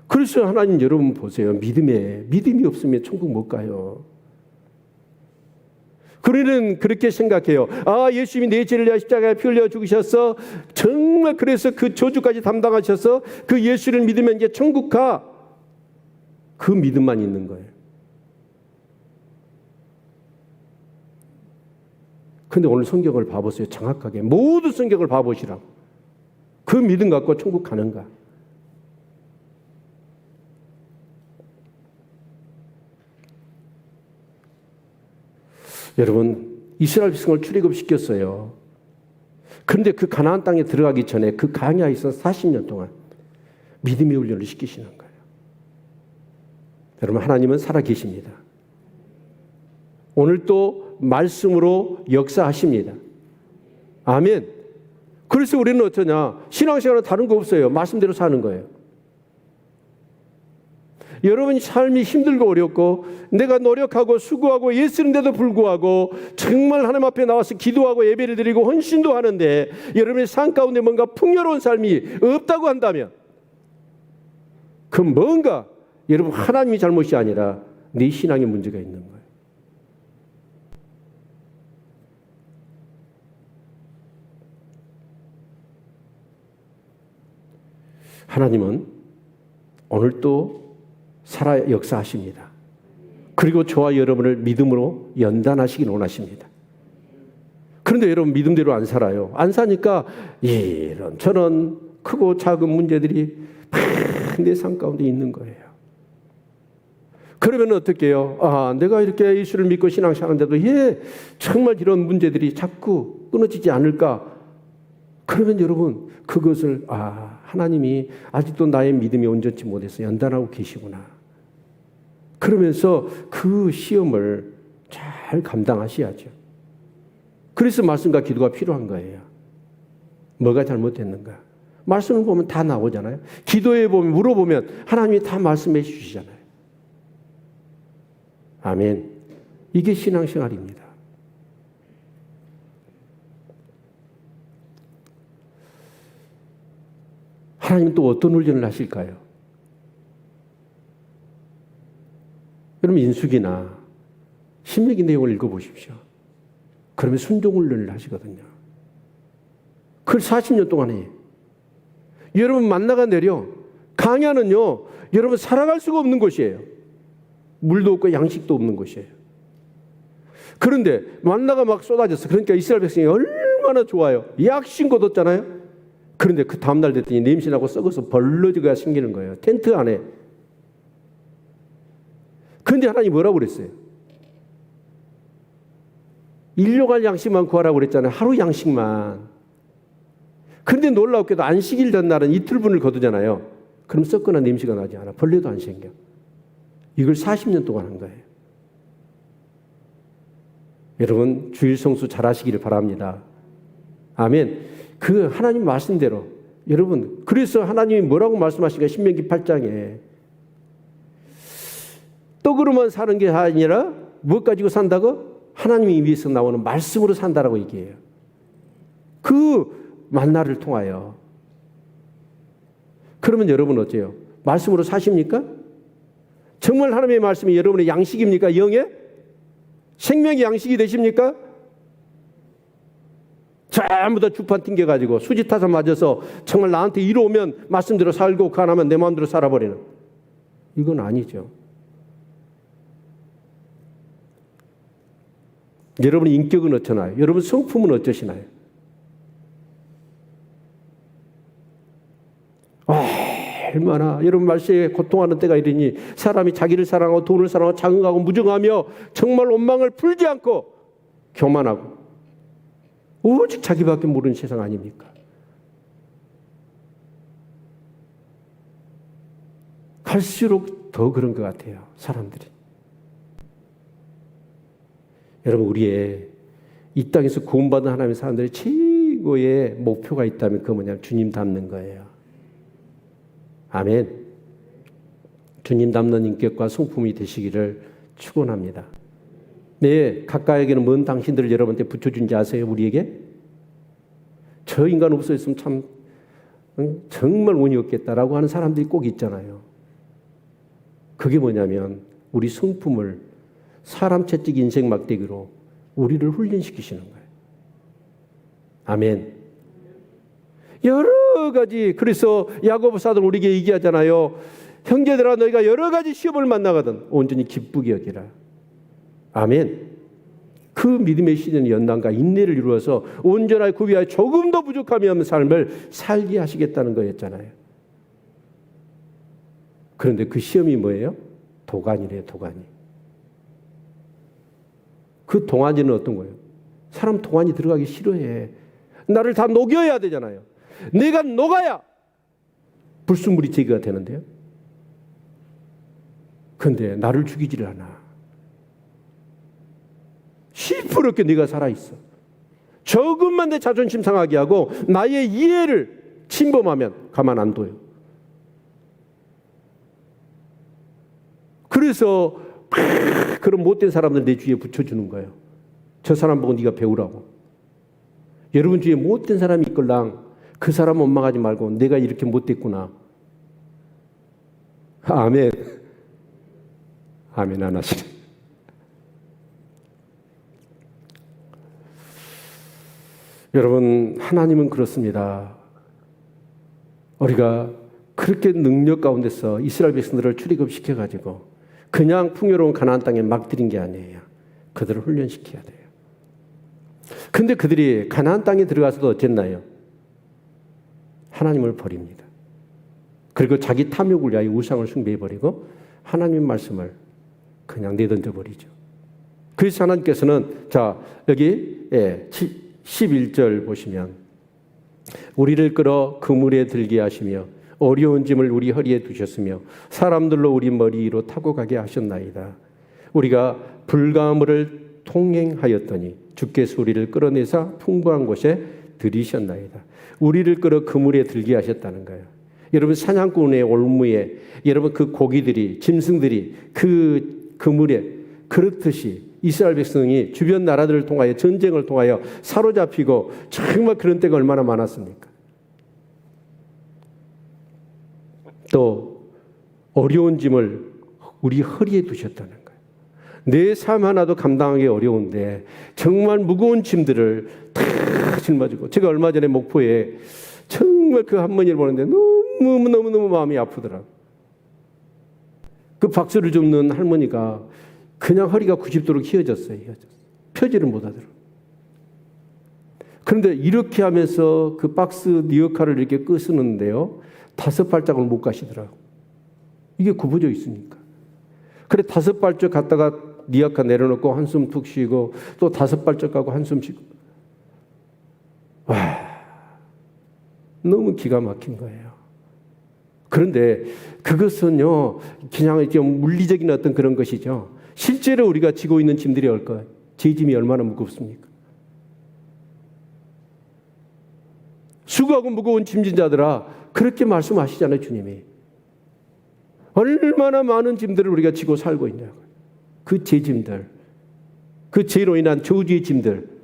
A: 그래서 하나님 여러분 보세요. 믿음이 없으면 천국 못 가요. 그러는 그렇게 생각해요. 아, 예수님이 내 죄를 위하여 십자가에 피 흘려 죽으셔서 정말 그래서 그 저주까지 담당하셔서 그 예수를 믿으면 이제 천국 가. 그 믿음만 있는 거예요. 근데 오늘 성경을 봐보세요. 정확하게 모든 성경을 봐보시라고. 그 믿음 갖고 천국 가는가? 여러분, 이스라엘 백성을 출애굽시켰어요. 그런데 그 가나안 땅에 들어가기 전에 그 광야에 있어 40년 동안 믿음의 훈련을 시키시는 거예요. 여러분, 하나님은 살아계십니다. 오늘 또 말씀으로 역사하십니다. 아멘. 그래서 우리는 어떠냐? 신앙생활은 다른 거 없어요. 말씀대로 사는 거예요. 여러분 삶이 힘들고 어렵고 내가 노력하고 수고하고 애쓰는데도 불구하고 정말 하나님 앞에 나와서 기도하고 예배를 드리고 헌신도 하는데 여러분의 삶 가운데 뭔가 풍요로운 삶이 없다고 한다면 그 뭔가 여러분 하나님이 잘못이 아니라 네 신앙에 문제가 있는 거예요. 하나님은 오늘 또 살아 역사하십니다. 그리고 저와 여러분을 믿음으로 연단하시길 원하십니다. 그런데 여러분 믿음대로 안 살아요. 안 사니까 이런 저런 크고 작은 문제들이 내 삶 가운데 있는 거예요. 그러면 어떻게 해요? 아, 내가 이렇게 예수를 믿고 신앙생활하는데도 정말 이런 문제들이 자꾸 끊어지지 않을까? 그러면 여러분 그것을 하나님이 아직도 나의 믿음이 온전치 못해서 연단하고 계시구나. 그러면서 그 시험을 잘 감당하셔야죠. 그래서 말씀과 기도가 필요한 거예요. 뭐가 잘못됐는가? 말씀을 보면 다 나오잖아요. 기도에 보면 물어보면 하나님이 다 말씀해 주시잖아요. 아멘. 이게 신앙생활입니다. 하나님은 또 어떤 훈련을 하실까요? 여러분 인수기나 신명기 내용을 읽어보십시오. 그러면 순종 훈련을 하시거든요. 그걸 40년 동안 해요. 여러분 만나가 내려 강야는요 여러분 살아갈 수가 없는 곳이에요. 물도 없고 양식도 없는 곳이에요. 그런데 만나가 막 쏟아졌어. 그러니까 이스라엘 백성이 얼마나 좋아요. 약신 거뒀잖아요. 그런데 그 다음날 됐더니 냄새나고 썩어서 벌러지가 생기는 거예요. 텐트 안에. 그런데 하나님 뭐라고 그랬어요? 일용할 양식만 구하라고 그랬잖아요. 하루 양식만. 그런데 놀랍게도 안식일 전날은 이틀분을 거두잖아요. 그럼 썩거나 냄새가 나지 않아. 벌레도 안 생겨. 이걸 40년 동안 한 거예요. 여러분 주일 성수 잘 하시기를 바랍니다. 아멘. 그 하나님 말씀대로 여러분 그래서 하나님이 뭐라고 말씀하시는가 신명기 8장에 떡으로만 사는 게 아니라 무엇 가지고 산다고? 하나님이 입에서 나오는 말씀으로 산다라고 얘기해요. 그 만나를 통하여. 그러면 여러분 어때요? 말씀으로 사십니까? 정말 하나님의 말씀이 여러분의 양식입니까? 영의? 생명의 양식이 되십니까? 전부 다 주판 튕겨가지고 수지타사 맞아서 정말 나한테 이로오면 말씀대로 살고 가나면 내 마음대로 살아버리는 이건 아니죠. 여러분 인격은 어쩌나요? 여러분 성품은 어쩌시나요? 얼마나 여러분 말세에 고통하는 때가 이르니 사람이 자기를 사랑하고 돈을 사랑하고 장응하고 무정하며 정말 원망을 풀지 않고 교만하고 오직 자기밖에 모르는 세상 아닙니까? 갈수록 더 그런 것 같아요. 사람들이. 여러분 우리의 이 땅에서 구원받은 하나님의 사람들의 최고의 목표가 있다면 그건 뭐냐면 주님 닮는 거예요. 아멘. 주님 닮는 인격과 성품이 되시기를 축원합니다. 네, 가까이에게는 먼 당신들을 여러분한테 붙여준지 아세요? 우리에게? 저 인간 없어졌으면 참 정말 운이 없겠다라고 하는 사람들이 꼭 있잖아요. 그게 뭐냐면 우리 성품을 사람 채찍 인생 막대기로 우리를 훈련시키시는 거예요. 아멘. 여러 가지, 그래서 야고보 사도는 우리에게 얘기하잖아요. 형제들아 너희가 여러 가지 시험을 만나거든 온전히 기쁘게 여기라. 아멘. 그 믿음의 시대는 연단과 인내를 이루어서 온전하게 그 위하여 조금도 부족함이 없는 삶을 살게 하시겠다는 거였잖아요. 그런데 그 시험이 뭐예요? 도가니래요. 도가니. 그 동안이는 어떤 거예요? 사람 동안이 들어가기 싫어해. 나를 다 녹여야 되잖아요. 내가 녹아야 불순물이 제거가 되는데요. 그런데 나를 죽이지를 않아. 시퍼렇게 네가 살아있어. 조금만 내 자존심 상하게 하고 나의 이해를 침범하면 가만 안 둬요. 그래서 그런 못된 사람들 내 주위에 붙여주는 거예요. 저 사람 보고 네가 배우라고. 여러분 주위에 못된 사람이 있걸랑 그 사람 원망하지 말고 내가 이렇게 못됐구나. 아멘. 아멘 안 하시네. 여러분 하나님은 그렇습니다. 우리가 그렇게 능력 가운데서 이스라엘 백성들을 출애굽시켜가지고 그냥 풍요로운 가나안 땅에 막 들인 게 아니에요. 그들을 훈련시켜야 돼요. 근데 그들이 가나안 땅에 들어가서도 어쨌나요? 하나님을 버립니다. 그리고 자기 탐욕을 위하여 우상을 숭배해버리고 하나님의 말씀을 그냥 내던져버리죠. 그래서 하나님께서는 자 여기 11절 보시면 우리를 끌어 그물에 들게 하시며 어려운 짐을 우리 허리에 두셨으며 사람들로 우리 머리 위로 타고 가게 하셨나이다. 우리가 불가물을 통행하였더니 주께서 우리를 끌어내사 풍부한 곳에 들이셨나이다. 우리를 끌어 그물에 들게 하셨다는 거예요. 여러분 사냥꾼의 올무에 여러분 그 고기들이 짐승들이 그 그물에 그렇듯이 이스라엘 백성이 주변 나라들을 통하여 전쟁을 통하여 사로잡히고 정말 그런 때가 얼마나 많았습니까? 또 어려운 짐을 우리 허리에 두셨다는 거예요. 내 삶 하나도 감당하기 어려운데 정말 무거운 짐들을 다 짊어지고 제가 얼마 전에 목포에 정말 그 할머니를 보는데 너무 마음이 아프더라고요. 그 박수를 줍는 할머니가 그냥 허리가 90도로 휘어졌어요. 펴지를 못하더라고요. 그런데 이렇게 하면서 그 박스 니어카를 이렇게 끄스는데요. 5발짝을 못 가시더라고요. 이게 굽어져 있으니까. 그래 5발짝 갔다가 니어카 내려놓고 한숨 툭 쉬고 또 5발짝 가고 한숨 쉬고. 와, 너무 기가 막힌 거예요. 그런데 그것은요, 그냥 이렇게 물리적인 어떤 그런 것이죠. 실제로 우리가 지고 있는 짐들이 얼까요? 제 짐이 얼마나 무겁습니까? 수고하고 무거운 짐진 자들아, 그렇게 말씀하시잖아요, 주님이. 얼마나 많은 짐들을 우리가 지고 살고 있냐고요. 그 제 짐들, 그 죄로 인한 저주의 짐들,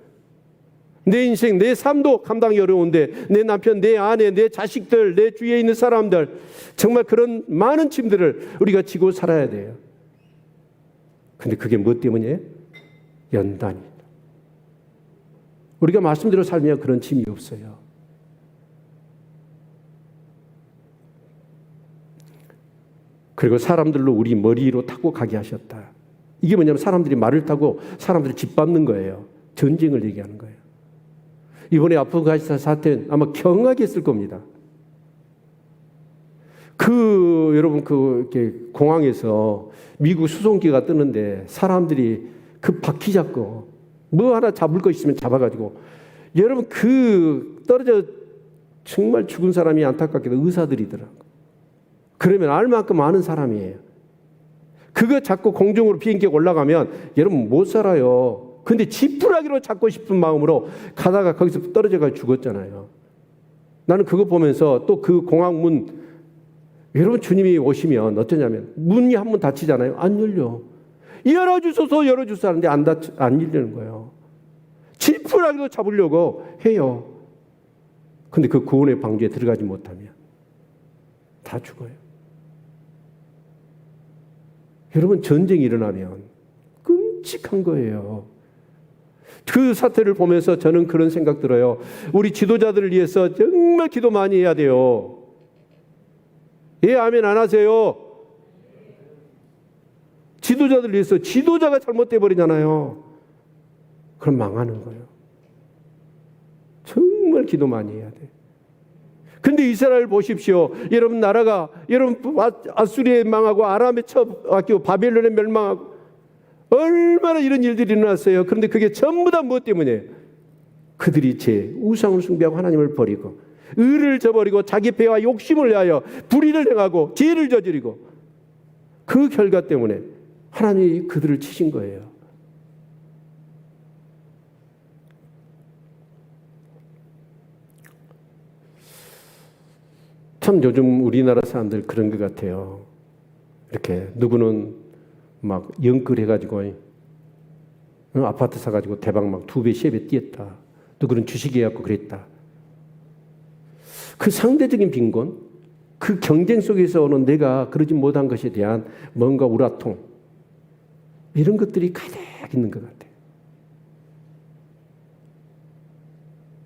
A: 내 인생, 내 삶도 감당이 어려운데 내 남편, 내 아내, 내 자식들, 내 주위에 있는 사람들, 정말 그런 많은 짐들을 우리가 지고 살아야 돼요. 근데 그게 무엇 때문이에요? 연단이다. 우리가 말씀대로 살면 그런 짐이 없어요. 그리고 사람들로 우리 머리 위로 타고 가게 하셨다. 이게 뭐냐면 사람들이 말을 타고 사람들을 짓밟는 거예요. 전쟁을 얘기하는 거예요. 이번에 아프가니스탄 사태는 아마 경하게 했을 겁니다. 여러분 이렇게 공항에서 미국 수송기가 뜨는데 사람들이 그 바퀴 잡고 뭐 하나 잡을 거 있으면 잡아가지고 여러분 떨어져 정말 죽은 사람이 안타깝게도 의사들이더라고. 그러면 알만큼 많은 사람이에요. 그거 잡고 공중으로 비행기에 올라가면 여러분 못 살아요. 근데 지푸라기로 잡고 싶은 마음으로 가다가 거기서 떨어져가 죽었잖아요. 나는 그거 보면서 또 그 공항 문, 여러분 주님이 오시면 어쩌냐면 문이 한 번 닫히잖아요. 안 열려. 열어주소서 열어주소 하는데 안 열리는 거예요. 지푸라기로 잡으려고 해요. 근데 그 구원의 방주에 들어가지 못하면 다 죽어요. 여러분 전쟁이 일어나면 끔찍한 거예요. 그 사태를 보면서 저는 그런 생각 들어요. 우리 지도자들을 위해서 정말 기도 많이 해야 돼요. 예, 아멘 안 하세요? 지도자들을 위해서 지도자가 잘못돼 버리잖아요. 그럼 망하는 거예요. 정말 기도 많이 해야 돼요. 근데 이스라엘 보십시오. 여러분 나라가 아수리에 망하고 아람에 쳐박히고 바벨론에 멸망하고 얼마나 이런 일들이 일어났어요. 그런데 그게 전부 다 무엇 때문이에요? 그들이 우상을 숭배하고 하나님을 버리고 의를 저버리고 자기 배와 욕심을 위하여 불의를 행하고 죄를 저지르고 그 결과 때문에 하나님이 그들을 치신 거예요. 참 요즘 우리나라 사람들 그런 것 같아요. 이렇게 누구는 막 영끌해가지고 아파트 사가지고 대박 막 2배, 3배 뛰었다. 누구는 주식해갖고 그랬다. 그 상대적인 빈곤, 그 경쟁 속에서 오는 내가 그러지 못한 것에 대한 뭔가 우라통, 이런 것들이 가득 있는 것 같아요.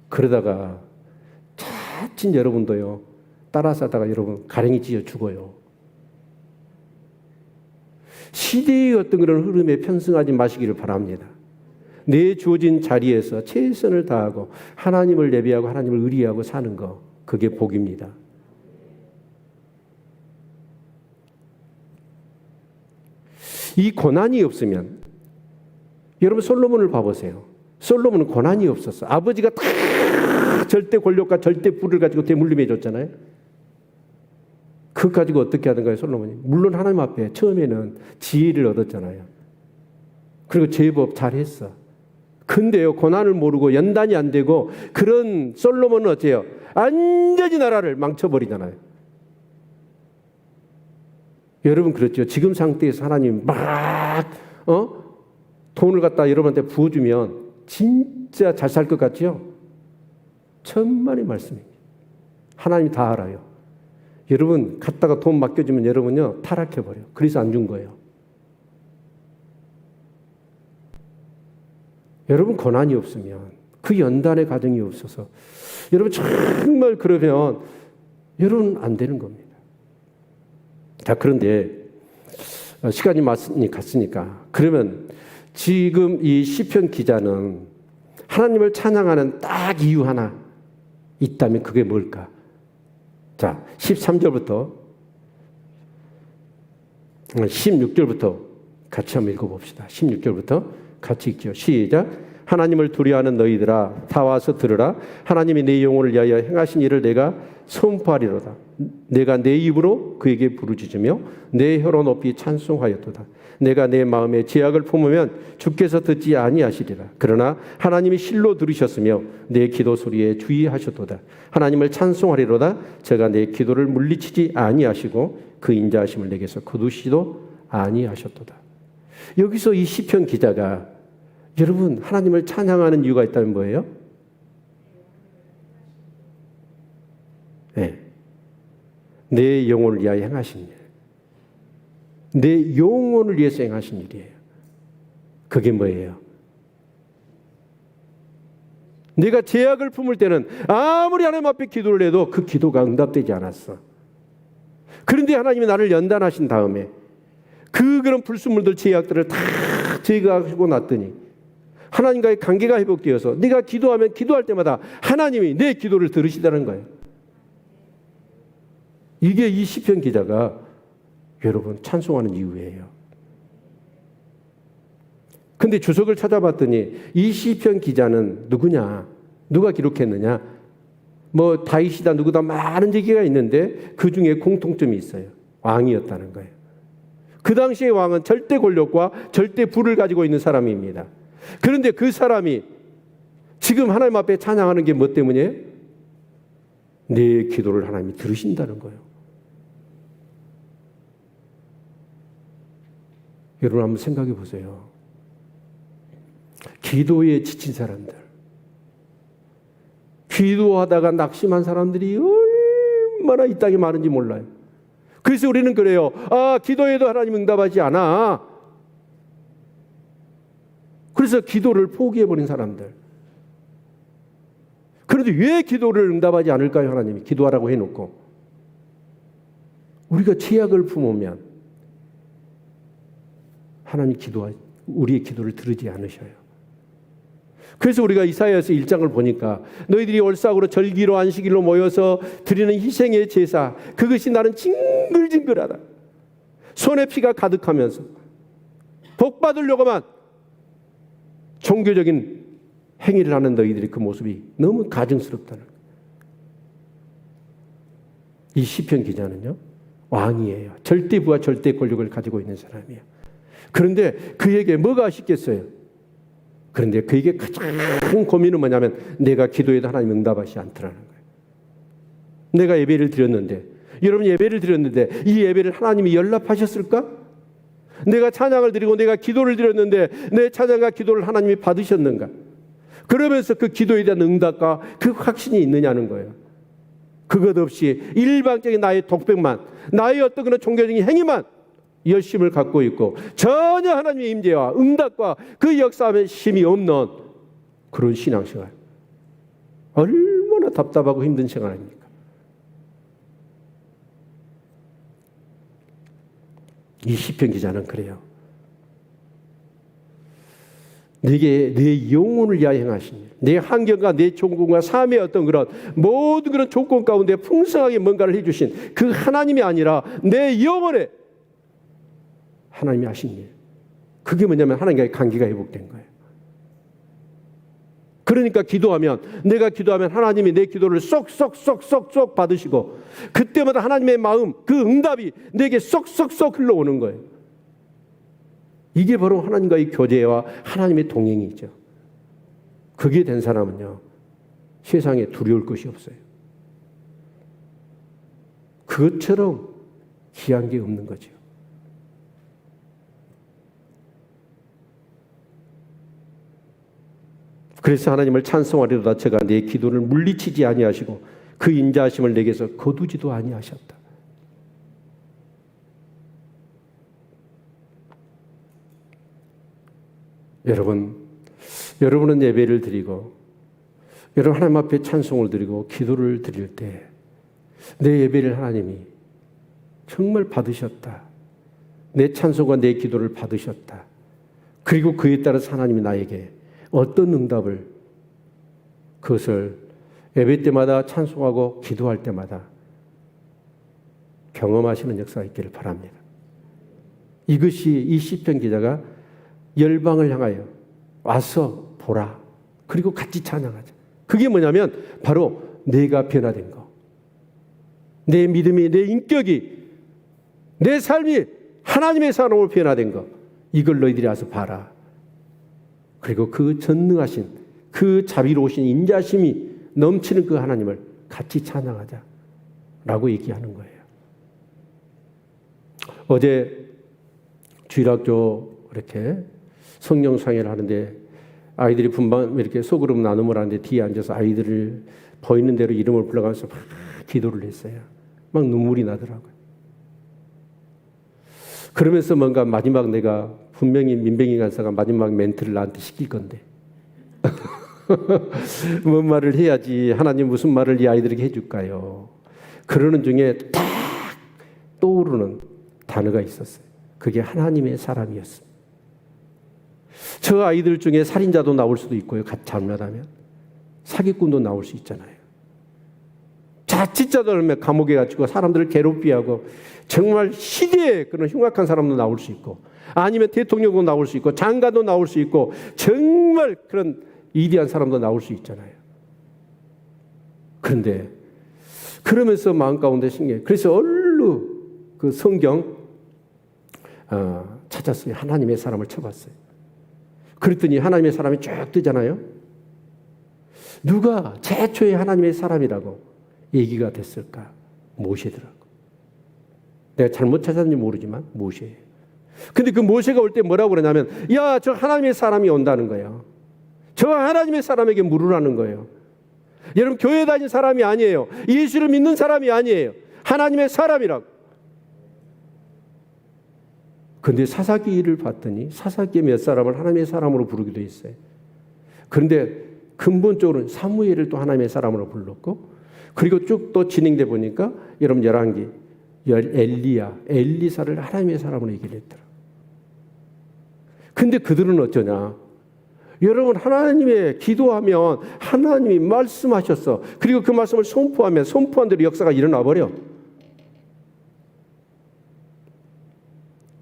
A: 그러다가 자칫 여러분도요, 따라서 하다가 여러분 가랭이 찢어 죽어요. 시대의 어떤 그런 흐름에 편승하지 마시기를 바랍니다. 내 주어진 자리에서 최선을 다하고 하나님을 예배하고 하나님을 의리하고 사는 거, 그게 복입니다. 이 고난이 없으면 여러분 솔로몬을 봐보세요. 솔로몬은 고난이 없었어. 아버지가 다 절대 권력과 절대 부를 가지고 대물림해 줬잖아요. 그것 가지고 어떻게 하던가요, 솔로몬이? 물론 하나님 앞에 처음에는 지혜를 얻었잖아요. 그리고 제법 잘했어. 근데요, 고난을 모르고 연단이 안 되고 그런 솔로몬은 어때요? 완전히 나라를 망쳐버리잖아요. 여러분 그렇죠? 지금 상태에서 하나님 막 돈을 갖다 여러분한테 부어주면 진짜 잘 살 것 같죠? 천만의 말씀입니다. 하나님이 다 알아요. 여러분 갖다가 돈 맡겨주면 여러분요 타락해버려요. 그래서 안 준 거예요. 여러분 고난이 없으면 그 연단의 과정이 없어서 여러분 정말 그러면 여러분 안 되는 겁니다. 자, 그런데 시간이 많이 갔으니까 그러면 지금 이 시편 기자는 하나님을 찬양하는 딱 이유 하나 있다면 그게 뭘까? 자, 13절부터 16절부터 같이 한번 읽어봅시다. 16절부터 같이 읽죠. 시작. 하나님을 두려워하는 너희들아 다 와서 들으라. 하나님이 내 영혼을 위하여 행하신 일을 내가 선포하리로다. 내가 내 입으로 그에게 부르짖으며 내 혀로 높이 찬송하였도다. 내가 내 마음에 제약을 품으면 주께서 듣지 아니하시리라. 그러나 하나님이 실로 들으셨으며 내 기도 소리에 주의하셨도다. 하나님을 찬송하리로다. 제가 내 기도를 물리치지 아니하시고 그 인자하심을 내게서 거두시도 아니하셨도다. 여기서 이 시편 기자가 여러분 하나님을 찬양하는 이유가 있다면 뭐예요? 네. 내 영혼을 위하여 행하신 일. 내 영혼을 위해서 행하신 일이에요. 그게 뭐예요? 내가 제약을 품을 때는 아무리 하나님 앞에 기도를 해도 그 기도가 응답되지 않았어. 그런데 하나님이 나를 연단하신 다음에 그런 불순물들 제약들을 다 제거하고 났더니 하나님과의 관계가 회복되어서 네가 기도하면 기도할 때마다 하나님이 내 기도를 들으시다는 거예요. 이게 이 시편 기자가 여러분 찬송하는 이유예요. 근데 주석을 찾아봤더니 이 시편 기자는 누구냐? 누가 기록했느냐? 뭐 다윗이다 누구다 많은 얘기가 있는데 그 중에 공통점이 있어요. 왕이었다는 거예요. 그 당시의 왕은 절대 권력과 절대 부를 가지고 있는 사람입니다. 그런데 그 사람이 지금 하나님 앞에 찬양하는 게 뭐 때문이에요? 내 기도를 하나님이 들으신다는 거예요. 여러분 한번 생각해 보세요. 기도에 지친 사람들, 기도하다가 낙심한 사람들이 얼마나 이 땅에 많은지 몰라요. 그래서 우리는 그래요. 기도해도 하나님 응답하지 않아. 그래서 기도를 포기해버린 사람들. 그런데 왜 기도를 응답하지 않을까요? 하나님이 기도하라고 해놓고. 우리가 죄악을 품으면 하나님 우리의 기도를 들으지 않으셔요. 그래서 우리가 이사야서 1장을 보니까 너희들이 올싹으로 절기로 안식일로 모여서 드리는 희생의 제사, 그것이 나는 징글징글하다. 손에 피가 가득하면서 복 받으려고만 종교적인 행위를 하는 너희들의 그 모습이 너무 가증스럽다는 거예요. 이 시편 기자는요, 왕이에요. 절대 부와 절대 권력을 가지고 있는 사람이에요. 그런데 그에게 뭐가 아쉽겠어요? 그런데 그에게 가장 고민은 뭐냐면 내가 기도해도 하나님 응답하시지 않더라는 거예요. 내가 예배를 드렸는데, 여러분 예배를 드렸는데 이 예배를 하나님이 연락하셨을까? 내가 찬양을 드리고 내가 기도를 드렸는데 내 찬양과 기도를 하나님이 받으셨는가? 그러면서 그 기도에 대한 응답과 그 확신이 있느냐는 거예요. 그것 없이 일방적인 나의 독백만, 나의 어떤 그런 종교적인 행위만 열심을 갖고 있고 전혀 하나님의 임재와 응답과 그 역사함에 힘이 없는 그런 신앙생활, 얼마나 답답하고 힘든 생활 아닙니까? 이 시편 기자는 그래요. 내게 내 영혼을 위하여 행하신 일, 내 환경과 내 조건과 삶의 어떤 그런 모든 그런 조건 가운데 풍성하게 뭔가를 해주신 그 하나님이 아니라 내 영혼에 하나님이 하신 일, 그게 뭐냐면 하나님과의 관계가 회복된 거예요. 그러니까 내가 기도하면 하나님이 내 기도를 쏙쏙쏙쏙쏙 받으시고 그때마다 하나님의 마음, 그 응답이 내게 쏙쏙쏙 흘러오는 거예요. 이게 바로 하나님과의 교제와 하나님의 동행이죠. 그게 된 사람은요, 세상에 두려울 것이 없어요. 그것처럼 귀한 게 없는 거죠. 그래서 하나님을 찬송하리로다 제가 내 기도를 물리치지 아니하시고 그 인자하심을 내게서 거두지도 아니하셨다. 여러분은 예배를 드리고 여러분 하나님 앞에 찬송을 드리고 기도를 드릴 때 내 예배를 하나님이 정말 받으셨다. 내 찬송과 내 기도를 받으셨다. 그리고 그에 따라서 하나님이 나에게 어떤 응답을, 그것을 예배 때마다 찬송하고 기도할 때마다 경험하시는 역사가 있기를 바랍니다. 이것이 이 시편 기자가 열방을 향하여 와서 보라, 그리고 같이 찬양하자. 그게 뭐냐면 바로 내가 변화된 거, 내 믿음이, 내 인격이, 내 삶이 하나님의 사람으로 변화된 거, 이걸 너희들이 와서 봐라. 그리고 그 전능하신, 그 자비로우신 인자심이 넘치는 그 하나님을 같이 찬양하자 라고 얘기하는 거예요. 어제 주일학교 이렇게 성령 상회를 하는데 아이들이 분반 이렇게 소그룹 나눔을 하는데 뒤에 앉아서 아이들을 보이는 대로 이름을 불러가면서 막 기도를 했어요. 막 눈물이 나더라고요. 그러면서 뭔가 마지막 내가 분명히 민병희 간사가 마지막 멘트를 나한테 시킬 건데 뭔 말을 해야지, 하나님 무슨 말을 이 아이들에게 해줄까요? 그러는 중에 딱 떠오르는 단어가 있었어요. 그게 하나님의 사람이었습니다. 저 아이들 중에 살인자도 나올 수도 있고요. 잘못하면 사기꾼도 나올 수 있잖아요. 자칫자들 감옥에 갇히고 사람들을 괴롭히하고 정말 시대의 그런 흉악한 사람도 나올 수 있고, 아니면 대통령도 나올 수 있고, 장관도 나올 수 있고, 정말 그런 위대한 사람도 나올 수 있잖아요. 그런데 그러면서 마음 가운데 신기해요. 그래서 얼른 그 성경 찾았어요. 하나님의 사람을 쳐봤어요. 그랬더니 하나님의 사람이 쭉 뜨잖아요. 누가 최초의 하나님의 사람이라고 얘기가 됐을까? 모세더라고. 내가 잘못 찾았는지 모르지만 모세예요. 근데 그 모세가 올 때 뭐라고 그러냐면, 야, 저 하나님의 사람이 온다는 거예요. 저 하나님의 사람에게 물으라는 거예요. 여러분, 교회 다닌 사람이 아니에요. 예수를 믿는 사람이 아니에요. 하나님의 사람이라고. 그런데 사사기를 봤더니 사사기의 몇 사람을 하나님의 사람으로 부르기도 했어요. 그런데 근본적으로는 사무엘을 또 하나님의 사람으로 불렀고, 그리고 쭉 또 진행돼 보니까 여러분 열왕기 엘리사를 하나님의 사람으로 얘기를 했더라. 근데 그들은 어쩌냐? 여러분, 하나님의 기도하면 하나님이 말씀하셨어. 그리고 그 말씀을 선포하면 선포한 대로 역사가 일어나 버려.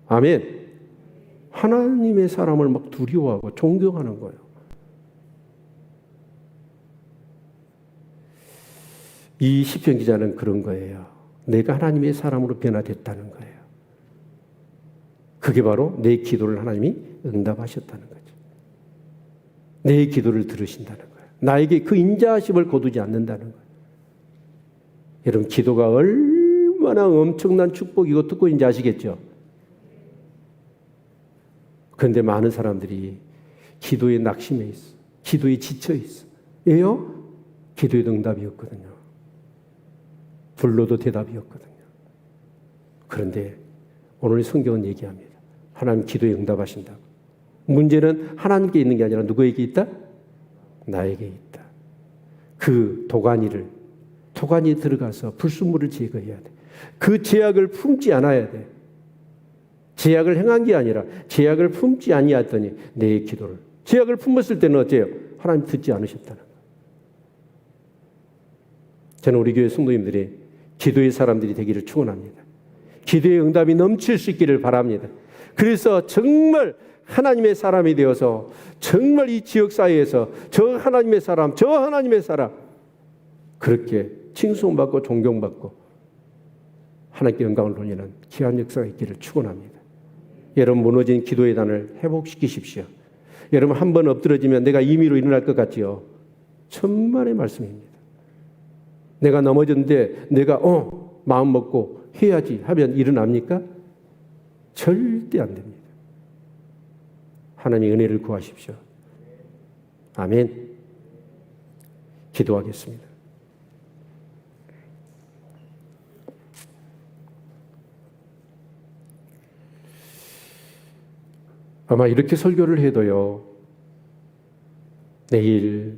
A: 아멘. 하나님의 사람을 막 두려워하고 존경하는 거예요. 이 시편 기자는 그런 거예요. 내가 하나님의 사람으로 변화됐다는 거예요. 그게 바로 내 기도를 하나님이 응답하셨다는 거죠. 내 기도를 들으신다는 거예요. 나에게 그 인자하심을 거두지 않는다는 거예요. 여러분, 기도가 얼마나 엄청난 축복이고 뜻고인지 아시겠죠? 그런데 많은 사람들이 기도에 낙심해 있어. 기도에 지쳐 있어. 왜요? 기도의 응답이 없거든요. 불러도 대답이 없거든요. 그런데 오늘 성경은 얘기합니다. 하나님 기도에 응답하신다고. 문제는 하나님께 있는 게 아니라 누구에게 있다? 나에게 있다. 그 도가니에 들어가서 불순물을 제거해야 돼. 그 제약을 품지 않아야 돼. 제약을 행한 게 아니라 제약을 품지 아니하더니 내 기도를. 제약을 품었을 때는 어째요? 하나님 듣지 않으셨다는 거예요. 저는 우리 교회 성도님들이 기도의 사람들이 되기를 축원합니다. 기도의 응답이 넘칠 수 있기를 바랍니다. 그래서 정말 하나님의 사람이 되어서 정말 이 지역사회에서 저 하나님의 사람 그렇게 칭송받고 존경받고 하나님께 영광을 돌리는 귀한 역사가 있기를 축원합니다. 여러분, 무너진 기도의 단을 회복시키십시오. 여러분, 한 번 엎드러지면 내가 임의로 일어날 것 같지요? 천만의 말씀입니다. 내가 넘어졌는데 내가 마음 먹고 해야지 하면 일어납니까? 절대 안 됩니다. 하나님의 은혜를 구하십시오. 아멘. 기도하겠습니다. 아마 이렇게 설교를 해도요, 내일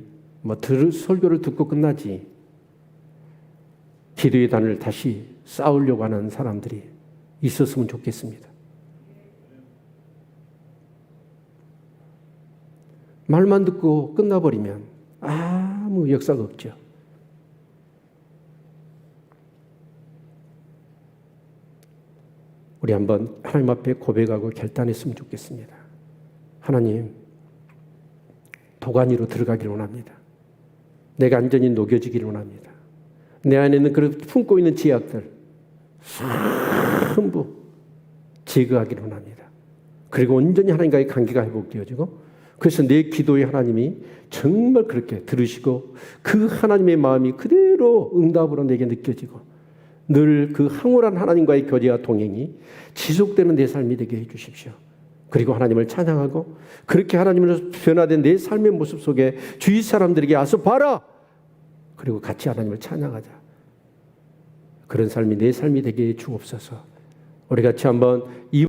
A: 설교를 듣고 끝나지 기도의 단을 다시 쌓으려고 하는 사람들이 있었으면 좋겠습니다. 말만 듣고 끝나버리면 아무 역사가 없죠. 우리 한번 하나님 앞에 고백하고 결단했으면 좋겠습니다. 하나님, 도가니로 들어가기를 원합니다. 내가 완전히 녹여지기를 원합니다. 내 안에 있는 그 품고 있는 제약들 전부 제거하기를 원합니다. 그리고 온전히 하나님과의 관계가 회복되어지고, 그래서 내 기도에 하나님이 정말 그렇게 들으시고 그 하나님의 마음이 그대로 응답으로 내게 느껴지고 늘 그 황홀한 하나님과의 교제와 동행이 지속되는 내 삶이 되게 해주십시오. 그리고 하나님을 찬양하고 그렇게 하나님으로 변화된 내 삶의 모습 속에 주위 사람들에게 와서 봐라! 그리고 같이 하나님을 찬양하자. 그런 삶이 내 삶이 되게 해 주옵소서. 우리 같이 한번